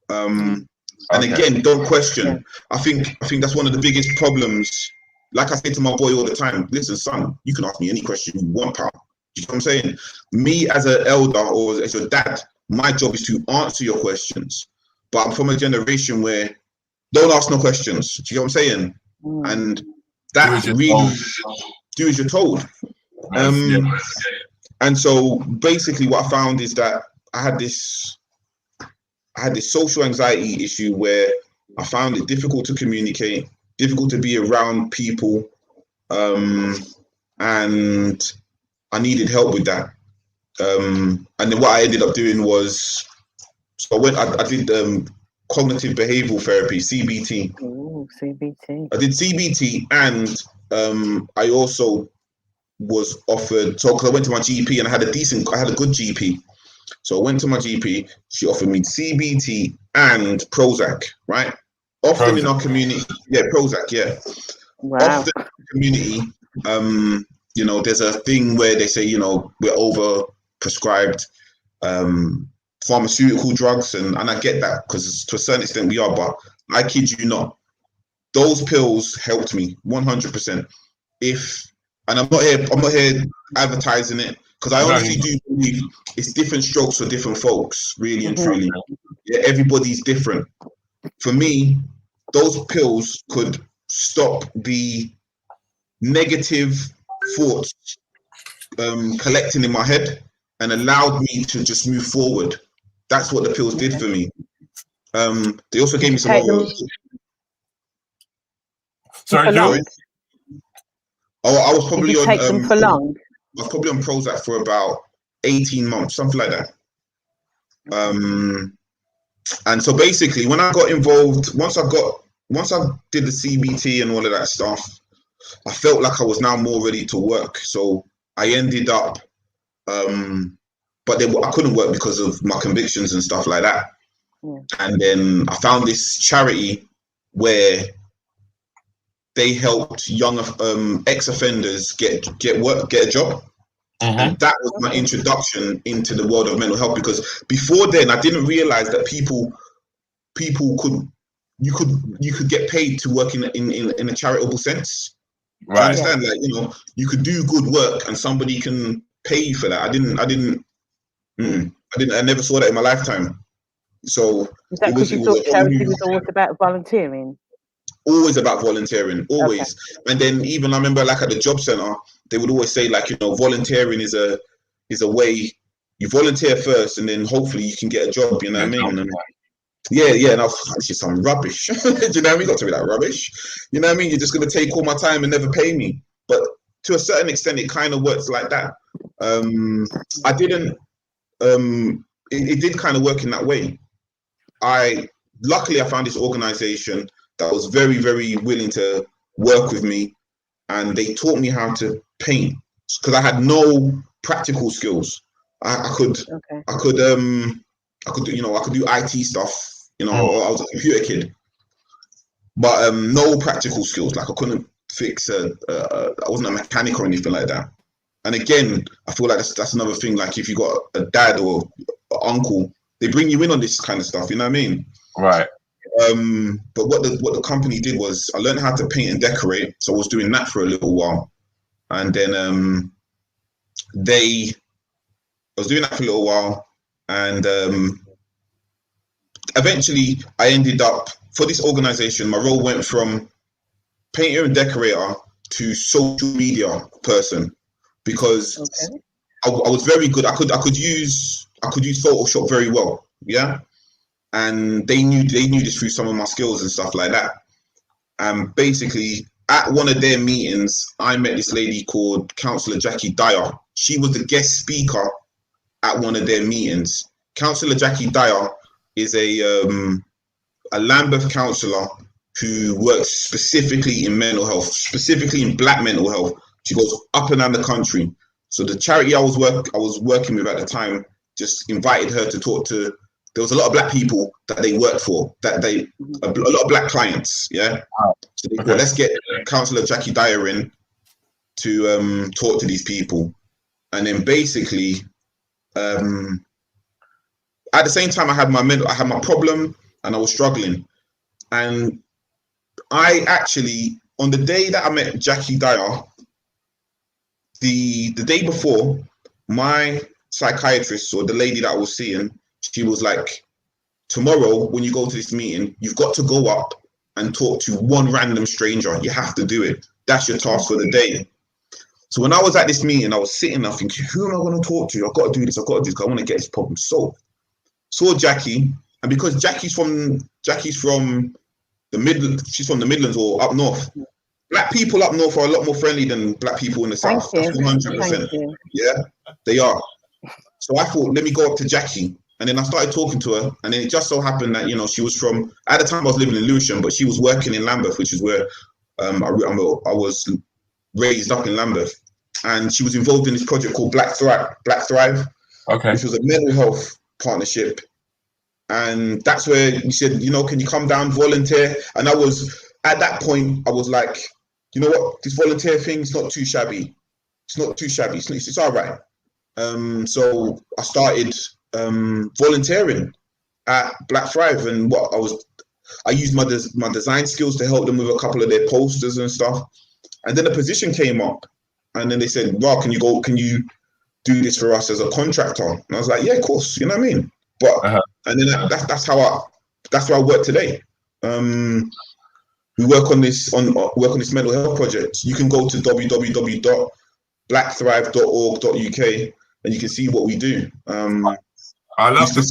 And again, don't question. I think that's one of the biggest problems. Like I say to my boy all the time, listen, son, you can ask me any question you want, pal. You know what I'm saying? Me as an elder or as your dad, my job is to answer your questions. But I'm from a generation where don't ask no questions. Do you know what I'm saying? And that really do as you're told. And so basically what I found is that I had this social anxiety issue where I found it difficult to communicate, difficult to be around people, and I needed help with that. And then what I ended up doing was, so I did cognitive behavioral therapy, CBT. Oh, CBT. I did CBT, and I also was offered, so because I went to my GP and I had a good GP. So I went to my GP, she offered me CBT and Prozac, right? Often in our community, Prozac, yeah. Wow. Often in the community, you know, there's a thing where they say, you know, we're over prescribed pharmaceutical drugs, and I get that because to a certain extent we are, but I kid you not, those pills helped me 100%. And I'm not here advertising it, because I honestly do believe it's different strokes for different folks, really and truly. Yeah, everybody's different. For me, those pills could stop the negative thoughts collecting in my head and allowed me to just move forward. That's what the pills did for me. They also gave me some other... Sorry, Joe. I was probably on... take them for long? I was probably on Prozac for about 18 months, something like that. And so basically, when I got involved, once I did the CBT and all of that stuff, I felt like I was now more ready to work. So I ended up, but then I couldn't work because of my convictions and stuff like that. And then I found this charity where they helped young ex-offenders get a job. And that was my introduction into the world of mental health, because before then I didn't realize that people could get paid to work in a charitable sense. Right. I understand, like, you know, you could do good work and somebody can pay you for that. I never saw that in my lifetime. So is that because you thought charity was always about volunteering? Always about volunteering, always. Okay. And then even I remember, like, at the job center, they would always say, like, you know, volunteering is a way you volunteer first and then hopefully you can get a job, you know what I mean? And and I was like, this is some rubbish. Do you know what I mean? Got to be like rubbish. You know what I mean? You're just gonna take all my time and never pay me. But to a certain extent it kind of works like that. I didn't it did kind of work in that way. Luckily I found this organization that was very, very willing to work with me, and they taught me how to paint because I had no practical skills. I could do, you know, I could do IT stuff, you know, or I was a computer kid, but no practical skills. Like I couldn't fix I wasn't a mechanic or anything like that. And again, I feel like that's another thing. Like if you got a dad or an uncle, they bring you in on this kind of stuff. You know what I mean? Right. But what the company did was I learned how to paint and decorate. So I was doing that for a little while, and then I was doing that for a little while, and eventually I ended up, for this organization, my role went from painter and decorator to social media person, because I was very good. I could use Photoshop very well, yeah. And they knew this through some of my skills and stuff like that. And basically, at one of their meetings, I met this lady called Councillor Jackie Dyer. She was the guest speaker at one of their meetings. Councillor Jackie Dyer is a Lambeth councillor who works specifically in mental health, specifically in Black mental health. She goes up and down the country. So the charity I was working with at the time just invited her to talk to. There was a lot of Black people that they worked for, a lot of Black clients, yeah. So they thought, let's get Councillor Jackie Dyer in to talk to these people, and then basically, at the same time, I had my problem, and I was struggling, and I actually, on the day that I met Jackie Dyer, the day before, my psychiatrist, or the lady that I was seeing, she was like, tomorrow when you go to this meeting, you've got to go up and talk to one random stranger. You have to do it. That's your task for the day. So when I was at this meeting, I was sitting there thinking, who am I going to talk to? I've got to do this. I've got to do this, because I want to get this problem solved. Saw Jackie, and because Jackie's from the Midlands, she's from the Midlands or up north. Black people up north are a lot more friendly than Black people in the south. 100%. Yeah, they are. So I thought, let me go up to Jackie. And then I started talking to her, and then it just so happened that, you know, she was from, at the time I was living in Lewisham, but she was working in Lambeth, which is where I was raised up in Lambeth. And she was involved in this project called Black Thrive, which was a mental health partnership. And that's where we said, you know, can you come down, volunteer? And I was, at that point, I was like, you know what, this volunteer thing is not too shabby. It's not too shabby. It's all right. So I started volunteering at Black Thrive, and I used my design skills to help them with a couple of their posters and stuff. And then a position came up, and then they said, well, can you do this for us as a contractor? And I was like, yeah, of course, you know what I mean? But and then that's how I work today. We work on this mental health project. You can go to www.blackthrive.org.uk and you can see what we do. I love the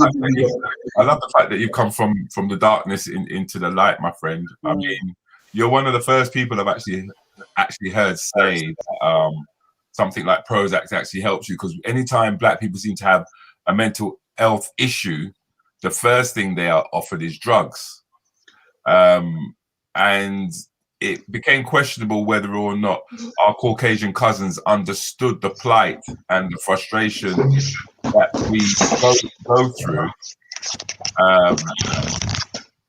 fact that you've come from the darkness into the light, my friend. I mean, you're one of the first people I've actually heard say something like Prozac actually helps you, because anytime Black people seem to have a mental health issue, the first thing they are offered is drugs, and it became questionable whether or not our Caucasian cousins understood the plight and the frustration that we go through.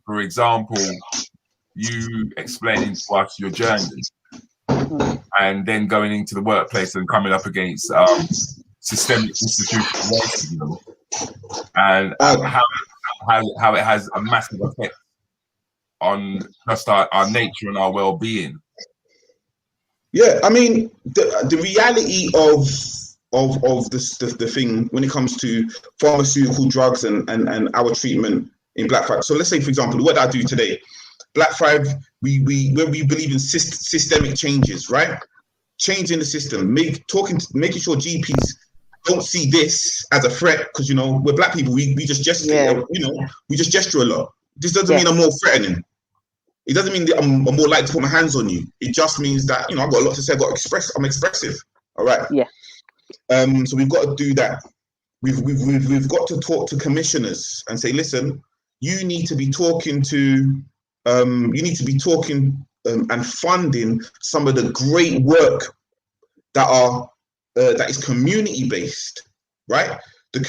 For example, you explaining to us your journey, and then going into the workplace and coming up against systemic institutional racism, and how it has a massive effect on just our nature and our well-being. Yeah, I mean, the reality of the thing when it comes to pharmaceutical drugs and our treatment in Black Thrive. So let's say, for example, what I do today, Black Thrive, we believe in systemic changes, right? Changing the system, making sure GPs don't see this as a threat, because, you know, we're Black people, we just gesture, we just gesture a lot. This doesn't mean I'm more threatening. It doesn't mean that I'm more likely to put my hands on you. It just means that, you know, I've got a lot to say. I'm expressive. All right. Yeah. So we've got to do that. We've got to talk to commissioners and say, listen, you need to be talking to, and funding some of the great work that is community based, right?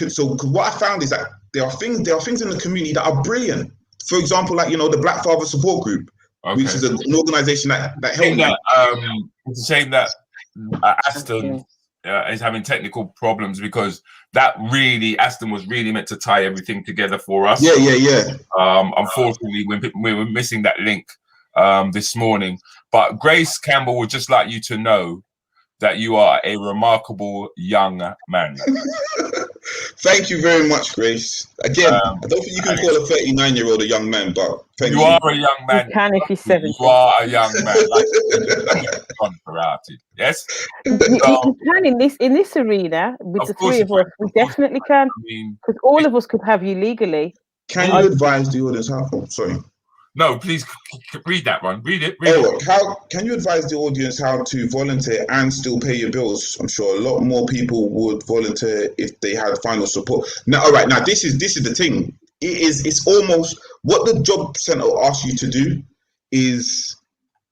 So what I found is that there are things in the community that are brilliant. For example, like, you know, the Black Father Support Group, which is an organization that helped me. It's a shame that Aston is having technical problems, because Aston was really meant to tie everything together for us. Yeah. Unfortunately, we were missing that link this morning. But Grace Campbell would just like you to know that you are a remarkable young man. Thank you very much, Grace. Again, I don't think you can call a 39-year-old a young man, but thank you. You are a young man. You can if you're 70. You are a young man. Like yes? You can in this arena with the three of us. We definitely can. Because all of us could have you legally. Can you advise the audience how? Oh, sorry. No, please read that one. Read it. How can you advise the audience how to volunteer and still pay your bills? I'm sure a lot more people would volunteer if they had final support. Now, all right. Now, this is the thing. It's almost what the job center asks you to do is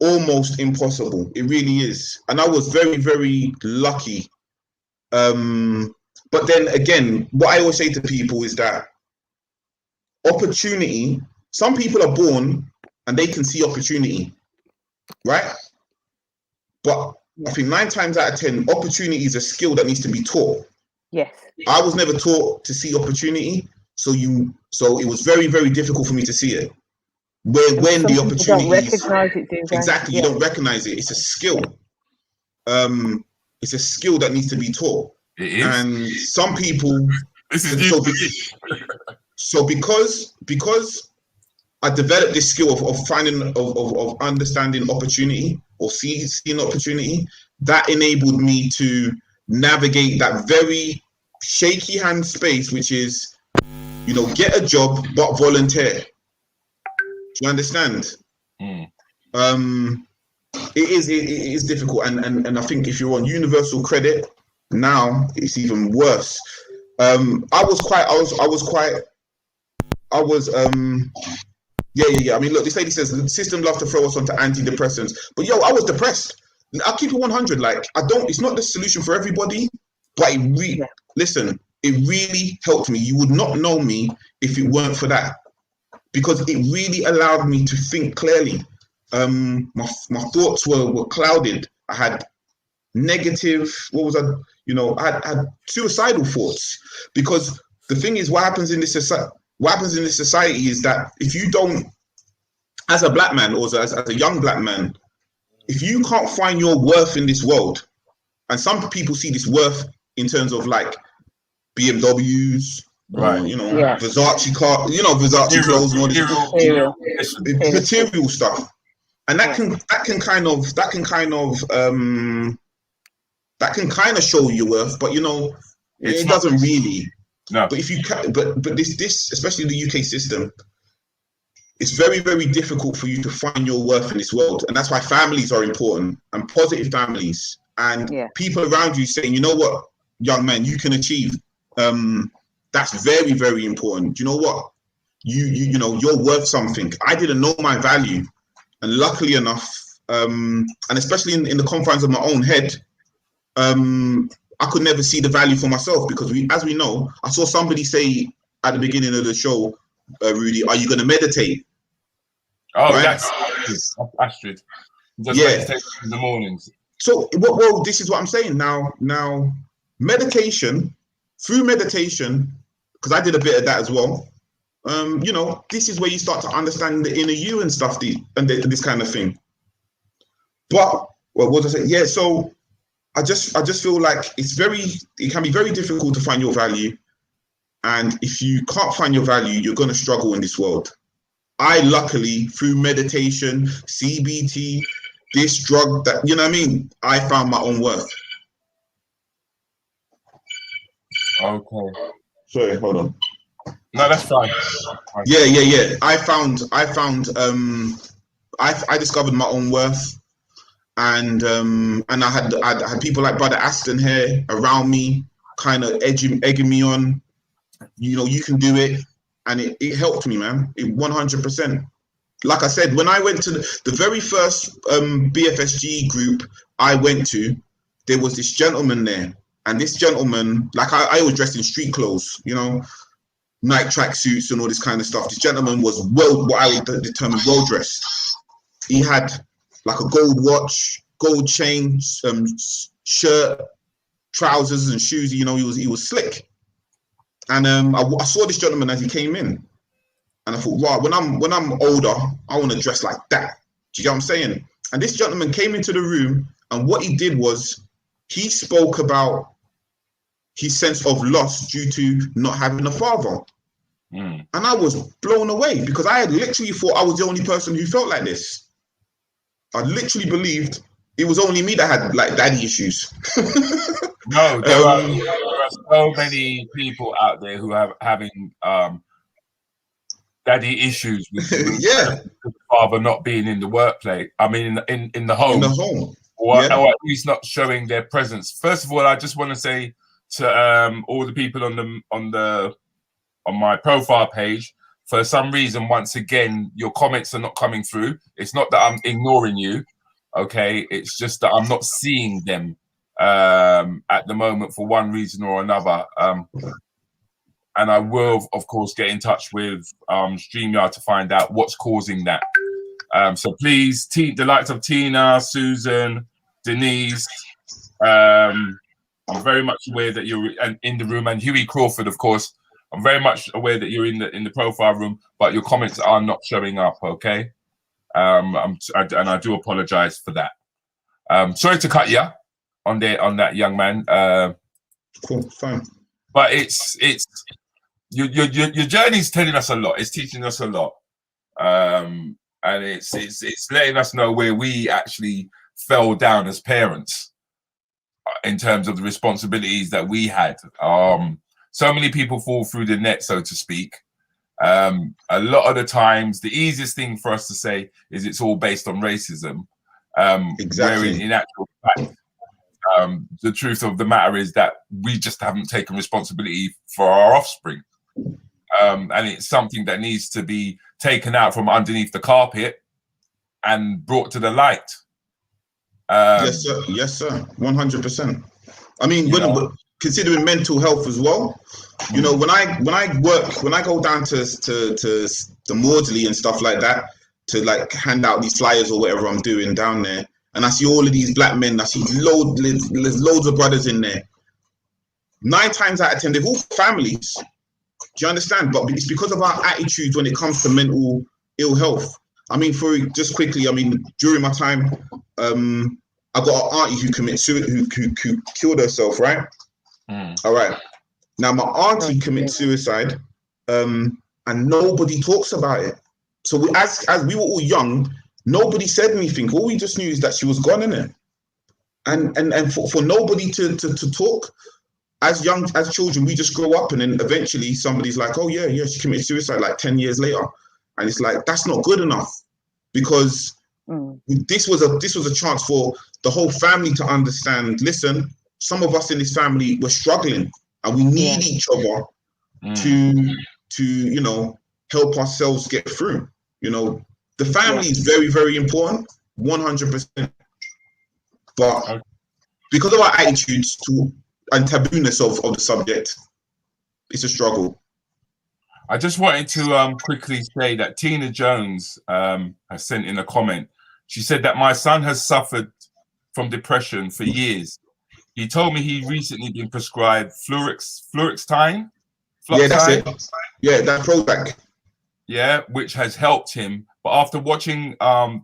almost impossible. It really is. And I was very, very lucky. But then again, what I always say to people is that opportunity. Some people are born and they can see opportunity, right? But I think 9 times out of 10, opportunity is a skill that needs to be taught. Yes. I was never taught to see opportunity, so it was very, very difficult for me to see it. When the opportunity don't recognize it, exactly, you don't recognize it. It's a skill. It's a skill that needs to be taught. It is. And some people. This is so because I developed this skill of finding, of understanding opportunity or seeing opportunity, that enabled me to navigate that very shaky hand space, which is, you know, get a job but volunteer. Do you understand? It is difficult, and I think if you're on universal credit now, it's even worse. I mean, look, this lady says the system loves to throw us onto antidepressants, but yo, I was depressed. I'll keep it 100. Like, it's not the solution for everybody, but listen, it really helped me. You would not know me if it weren't for that, because it really allowed me to think clearly. My thoughts were clouded. I had negative, I had suicidal thoughts, because the thing is, what happens in this society is that if you don't, as a black man or as a young black man, if you can't find your worth in this world, and some people see this worth in terms of like BMWs, right? Versace car, Versace clothes, and all this material stuff, and that can kind of show your worth, but it doesn't really. No. But if you but this especially the UK system, it's very, very difficult for you to find your worth in this world, and that's why families are important, and positive families, and people around you saying, you know what, young man, you can achieve. That's very, very important. You know what, you're worth something. I didn't know my value, and luckily enough, and especially in the confines of my own head, I could never see the value for myself, because as we know, I saw somebody say at the beginning of the show, Rudi, are you going to meditate? Oh, right? That's Astrid. Meditate in the mornings. So, well, this is what I'm saying now. Meditation, through meditation, because I did a bit of that as well. This is where you start to understand the inner you and stuff, this kind of thing. But what was I saying? Yeah, so I just feel like it can be very difficult to find your value, and if you can't find your value, you're going to struggle in this world. I luckily, through meditation, CBT, this drug, that, you know what I mean, I found my own worth. Okay. Sorry, hold on. No, that's fine. Yeah. I discovered my own worth. And I had people like Brother Aston here around me, kind of egging me on. You can do it, and it helped me, man. It 100%. Like I said, when I went to the very first BFSG group I went to, there was this gentleman there, And this gentleman, like I was dressed in street clothes, you know, night tracksuits and all this kind of stuff. This gentleman was what I would determine well dressed. He had like a gold watch, gold chain, shirt, trousers and shoes. You know, he was slick. And I saw this gentleman as he came in, and I thought, wow, when I'm older, I want to dress like that. Do you get what I'm saying? And this gentleman came into the room, and what he did was he spoke about his sense of loss due to not having a father. And I was blown away because I had literally thought I was the only person who felt like this. I literally believed it was only me that had like daddy issues. No, there are so many people out there who are having daddy issues with the father not being in the workplace. I mean, in the home. In the home. Or at least not showing their presence. First of all, I just want to say to all the people on my profile page, for some reason, once again, your comments are not coming through. It's not that I'm ignoring you, okay? It's just that I'm not seeing them at the moment for one reason or another. And I will, of course, get in touch with StreamYard to find out what's causing that. So please, the likes of Tina, Susan, Denise, I'm very much aware that you're in the room, and Huey Crawford, of course. I'm very much aware that you're in the profile room, but your comments are not showing up. Okay, and I do apologize for that. Sorry to cut you on that young man. Cool, fine. But it's your journey's telling us a lot. It's teaching us a lot, and it's letting us know where we actually fell down as parents in terms of the responsibilities that we had. So many people fall through the net, so to speak. A lot of the times, the easiest thing for us to say is it's all based on racism. Exactly. Where in actual fact, the truth of the matter is that we just haven't taken responsibility for our offspring. And it's something that needs to be taken out from underneath the carpet and brought to the light. Yes, sir. Yes, sir. 100%. I mean, considering mental health as well, you know, when I go down to the Maudsley and stuff like that to like hand out these flyers or whatever I'm doing down there, and I see all of these black men, I see there's loads of brothers in there. 9 times out of 10, they've all families. Do you understand? But it's because of our attitudes when it comes to mental ill health. I mean, during my time, I got an auntie who committed suicide, who killed herself, right? All right. Now my auntie committed suicide, and nobody talks about it. So as we were all young, nobody said anything. All we just knew is that she was gone, innit? And for nobody to talk, as children, we just grow up, and then eventually somebody's like, oh yeah, she committed suicide like 10 years later, and it's like that's not good enough, because this was a chance for the whole family to understand. Listen, some of us in this family were struggling, and we need each other to help ourselves get through. You know, the family is very, very important, 100%. But because of our attitudes and tabooness of the subject, it's a struggle. I just wanted to quickly say that Tina Jones has sent in a comment. She said that my son has suffered from depression for years. He told me he recently been prescribed fluoxetine. Yeah, that's it. Yeah, that's Prozac. Yeah, which has helped him. But after watching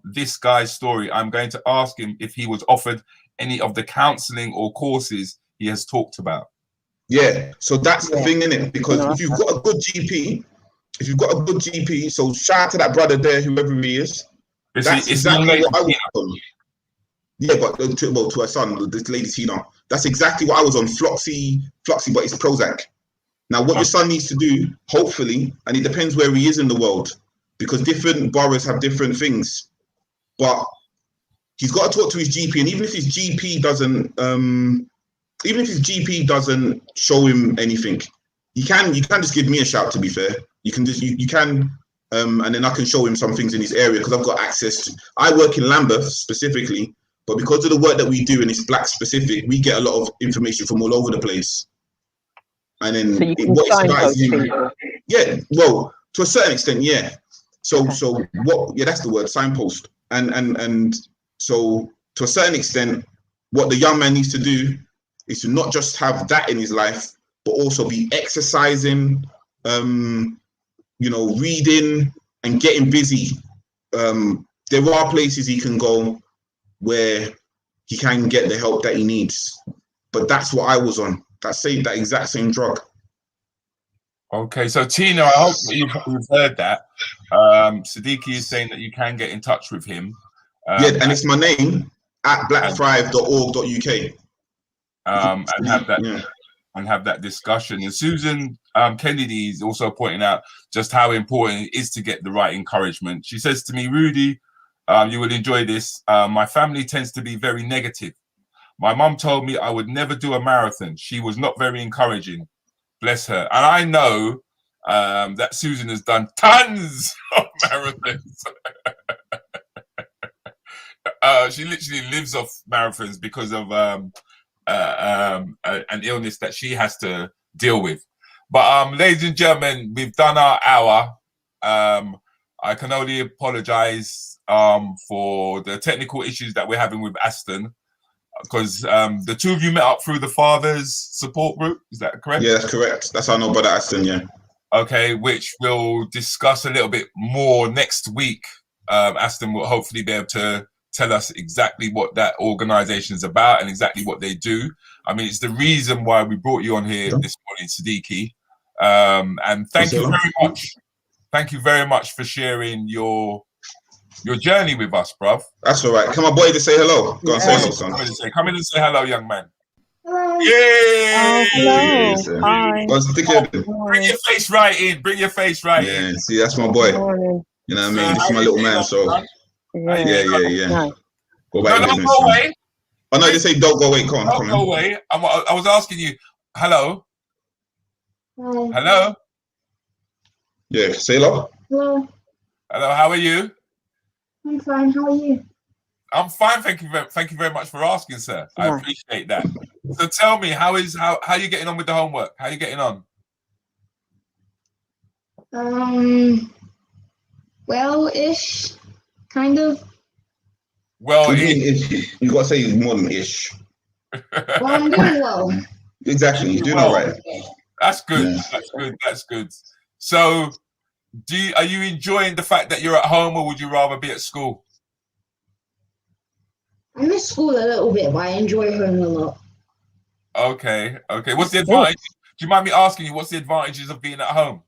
this guy's story, I'm going to ask him if he was offered any of the counselling or courses he has talked about. Yeah, so that's the thing, innit? Because if you've got a good GP, so shout out to that brother there, whoever he is. That's exactly what I was on. Yeah, but to her son, this lady Tina, that's exactly what I was on. Floxy, but it's Prozac. Now, what your son needs to do, hopefully, and it depends where he is in the world, because different boroughs have different things, but he's got to talk to his GP, and even if his GP doesn't show him anything, you can just give me a shout. To be fair, you can, and then I can show him some things in his area, because I've got access to. I work in Lambeth specifically, But because of the work that we do and it's black specific, we get a lot of information from all over the place. And then So you can what it's sign about those is people. yeah, well, to a certain extent, yeah. So what? Yeah, that's the word, signpost. And so to a certain extent, what the young man needs to do is to not just have that in his life, but also be exercising, reading and getting busy. There are places he can go where he can get the help that he needs. But that's what I was on. That exact same drug. Okay, so Tina, I hope you've heard that. Sadiki is saying that you can get in touch with him. And it's my name at blackthrive.org.uk. And have that discussion. And Susan Kennedy is also pointing out just how important it is to get the right encouragement. She says to me, Rudi, you will enjoy this. My family tends to be very negative. My mum told me I would never do a marathon. She was not very encouraging. Bless her. And I know that Susan has done tons of marathons. She literally lives off marathons because of an illness that she has to deal with. But ladies and gentlemen, we've done our hour. I can only apologize for the technical issues that we're having with Aston, because the two of you met up through the Fathers support group. Is that correct? Yeah, that's correct. That's how I know about Aston, yeah. Okay, which we'll discuss a little bit more next week. Aston will hopefully be able to tell us exactly what that organization is about and exactly what they do. I mean, it's the reason why we brought you on here this morning, Sadiki. And thank you very much. Thank you very much for sharing your journey with us, bruv. That's all right. Come on, boy, to say hello. Go and say hello, son. Come in and say hello, young man. Hello. Yay! Hello. Hi. Bring your face right in. Bring your face right in. Yeah, see, that's my boy. You know what I mean? This is my little man, so... Yeah. Go back don't go away. Oh, no, they say don't go away. Come on. Don't go away. I was asking you, hello? Hello? Yeah, say hello. Hello. Hello, how are you? I'm fine. How are you? I'm fine, thank you very much for asking, sir. I appreciate that. So tell me, how are you getting on with the homework? How are you getting on? Well-ish, kind of. Well-ish. You gotta say more than ish. Well, I'm doing well. Exactly, you're doing all right. That's good. Yeah. That's good. So, are you enjoying the fact that you're at home, or would you rather be at school? I miss school a little bit, but I enjoy home a lot. Okay. What's the advantage? Do you mind me asking you, what's the advantages of being at home?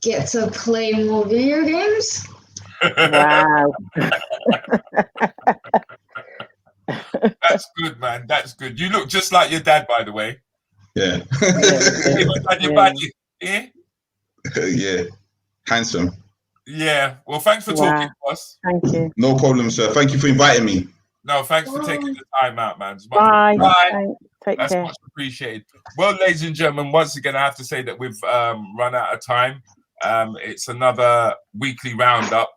Get to play more video games. Wow. That's good, man. That's good. You look just like your dad, by the way. Yeah. Yeah. Handsome. Yeah. Well, thanks for talking to us. Thank you. No problem, sir. Thank you for inviting me. No, thanks for taking the time out, man. Bye. Take That's care. much appreciated. Well, ladies and gentlemen, once again, I have to say that we've run out of time. It's another weekly roundup.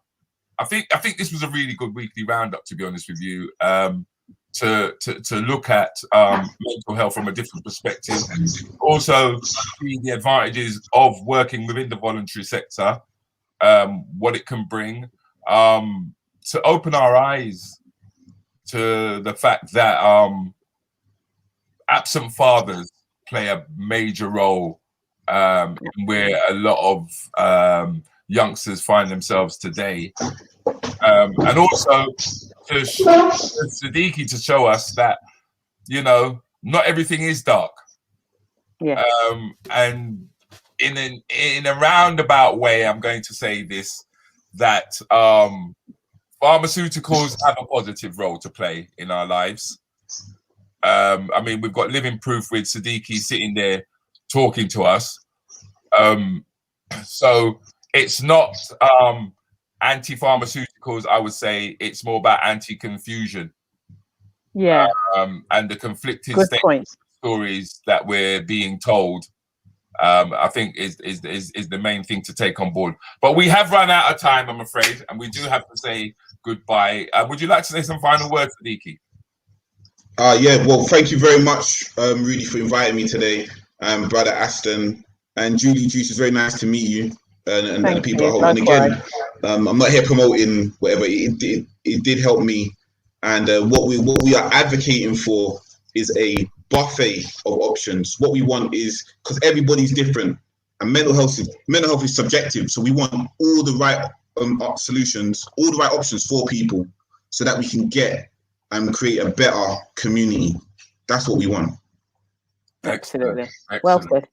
I think this was a really good weekly roundup, to be honest with you. To look at mental health from a different perspective, also see the advantages of working within the voluntary sector, what it can bring, to open our eyes to the fact that absent fathers play a major role where a lot of youngsters find themselves today, and also to Sadiki to show us that, you know, not everything is dark. Yeah. And in a roundabout way, I'm going to say this, that pharmaceuticals have a positive role to play in our lives. I mean, we've got living proof with Sadiki sitting there talking to us. So it's not anti-pharmaceuticals, I would say. It's more about anti-confusion. Yeah. And the conflicting stories that we're being told, I think is the main thing to take on board. But we have run out of time, I'm afraid, and we do have to say goodbye. Would you like to say some final words, Sadiki? Yeah, well, thank you very much, Rudi, for inviting me today. Brother Aston and Juile Juice, it's very nice to meet you and the people at home. And again, I'm not here promoting whatever. It did help me. And what we are advocating for is a buffet of options. What we want is, because everybody's different, and mental health is subjective. So we want all the right solutions, all the right options for people, so that we can get and create a better community. That's what we want. Absolutely. Excellent. Well said.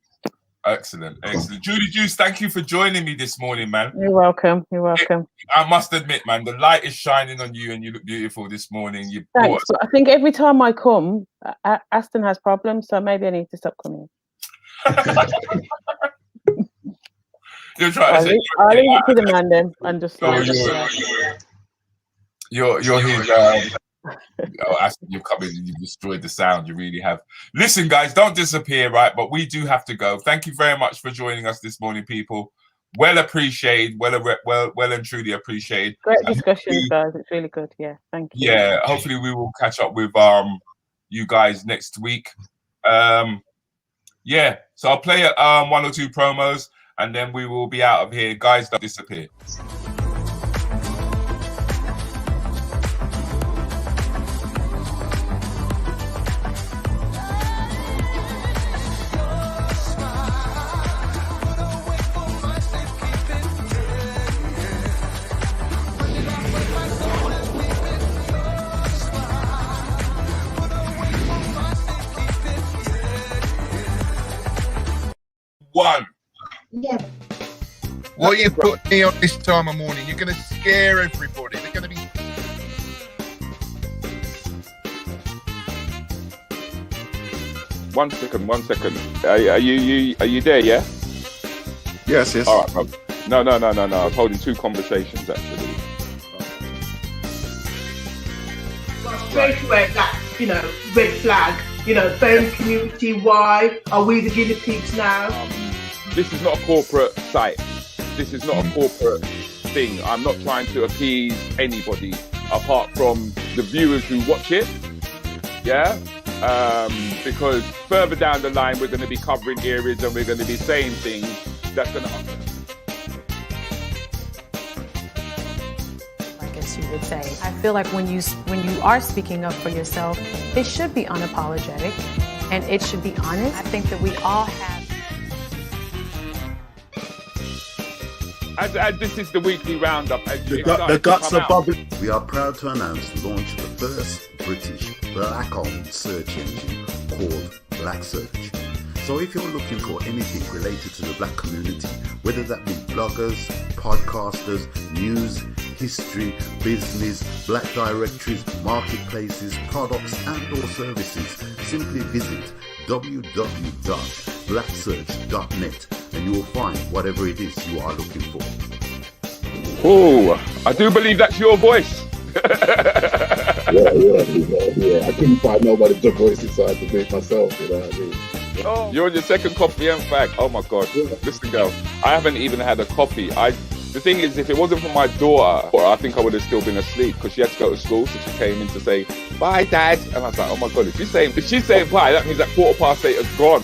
Excellent. Juile Juice, thank you for joining me this morning, man. You're welcome. You're welcome. I must admit, man, the light is shining on you and you look beautiful this morning. Thanks. But I think every time I come, Aston has problems, so maybe I need to stop coming. You're trying I'll leave it to the man then. And just you're his. Aston, you've come in and you've destroyed the sound. You really have. Listen, guys, don't disappear, right? But we do have to go. Thank you very much for joining us this morning, people. Well appreciated. Well and truly appreciated. Great discussion, guys. It's really good. Yeah, thank you. Yeah, hopefully we will catch up with you guys next week. Yeah, so I'll play one or two promos and then we will be out of here. Guys, don't disappear. One. Yeah. What you put me on this time of morning, you're going to scare everybody. They're going to be... One second. Are you there, yeah? Yes. All right, bro. No. I was holding two conversations, actually. Straight away, that, red flag. Phone community, why? Are we the guinea pigs now? This is not a corporate site. This is not a corporate thing. I'm not trying to appease anybody apart from the viewers who watch it. Yeah? Because further down the line, we're going to be covering areas and we're going to be saying things that's going to... You would say. I feel like when you are speaking up for yourself, it should be unapologetic and it should be honest. I think that we all have. As this is the weekly roundup. The guts are bubbling. We are proud to announce the launch of the first British black-owned search engine called Black Search. So if you're looking for anything related to the black community, whether that be bloggers, podcasters, news, history, business, black directories, marketplaces, products and or services, simply visit www.blacksearch.net and you will find whatever it is you are looking for. Oh, I do believe that's your voice. Yeah. I couldn't find nobody to voice inside to do it myself, you know what I mean? Oh, you're on your second coffee and fag. Oh my God. Listen, girl, I haven't even had a coffee. The thing is, if it wasn't for my daughter, I think I would have still been asleep because she had to go to school. So she came in to say, bye, Dad. And I was like, oh my God, if she's saying bye, that means that 8:15 is gone.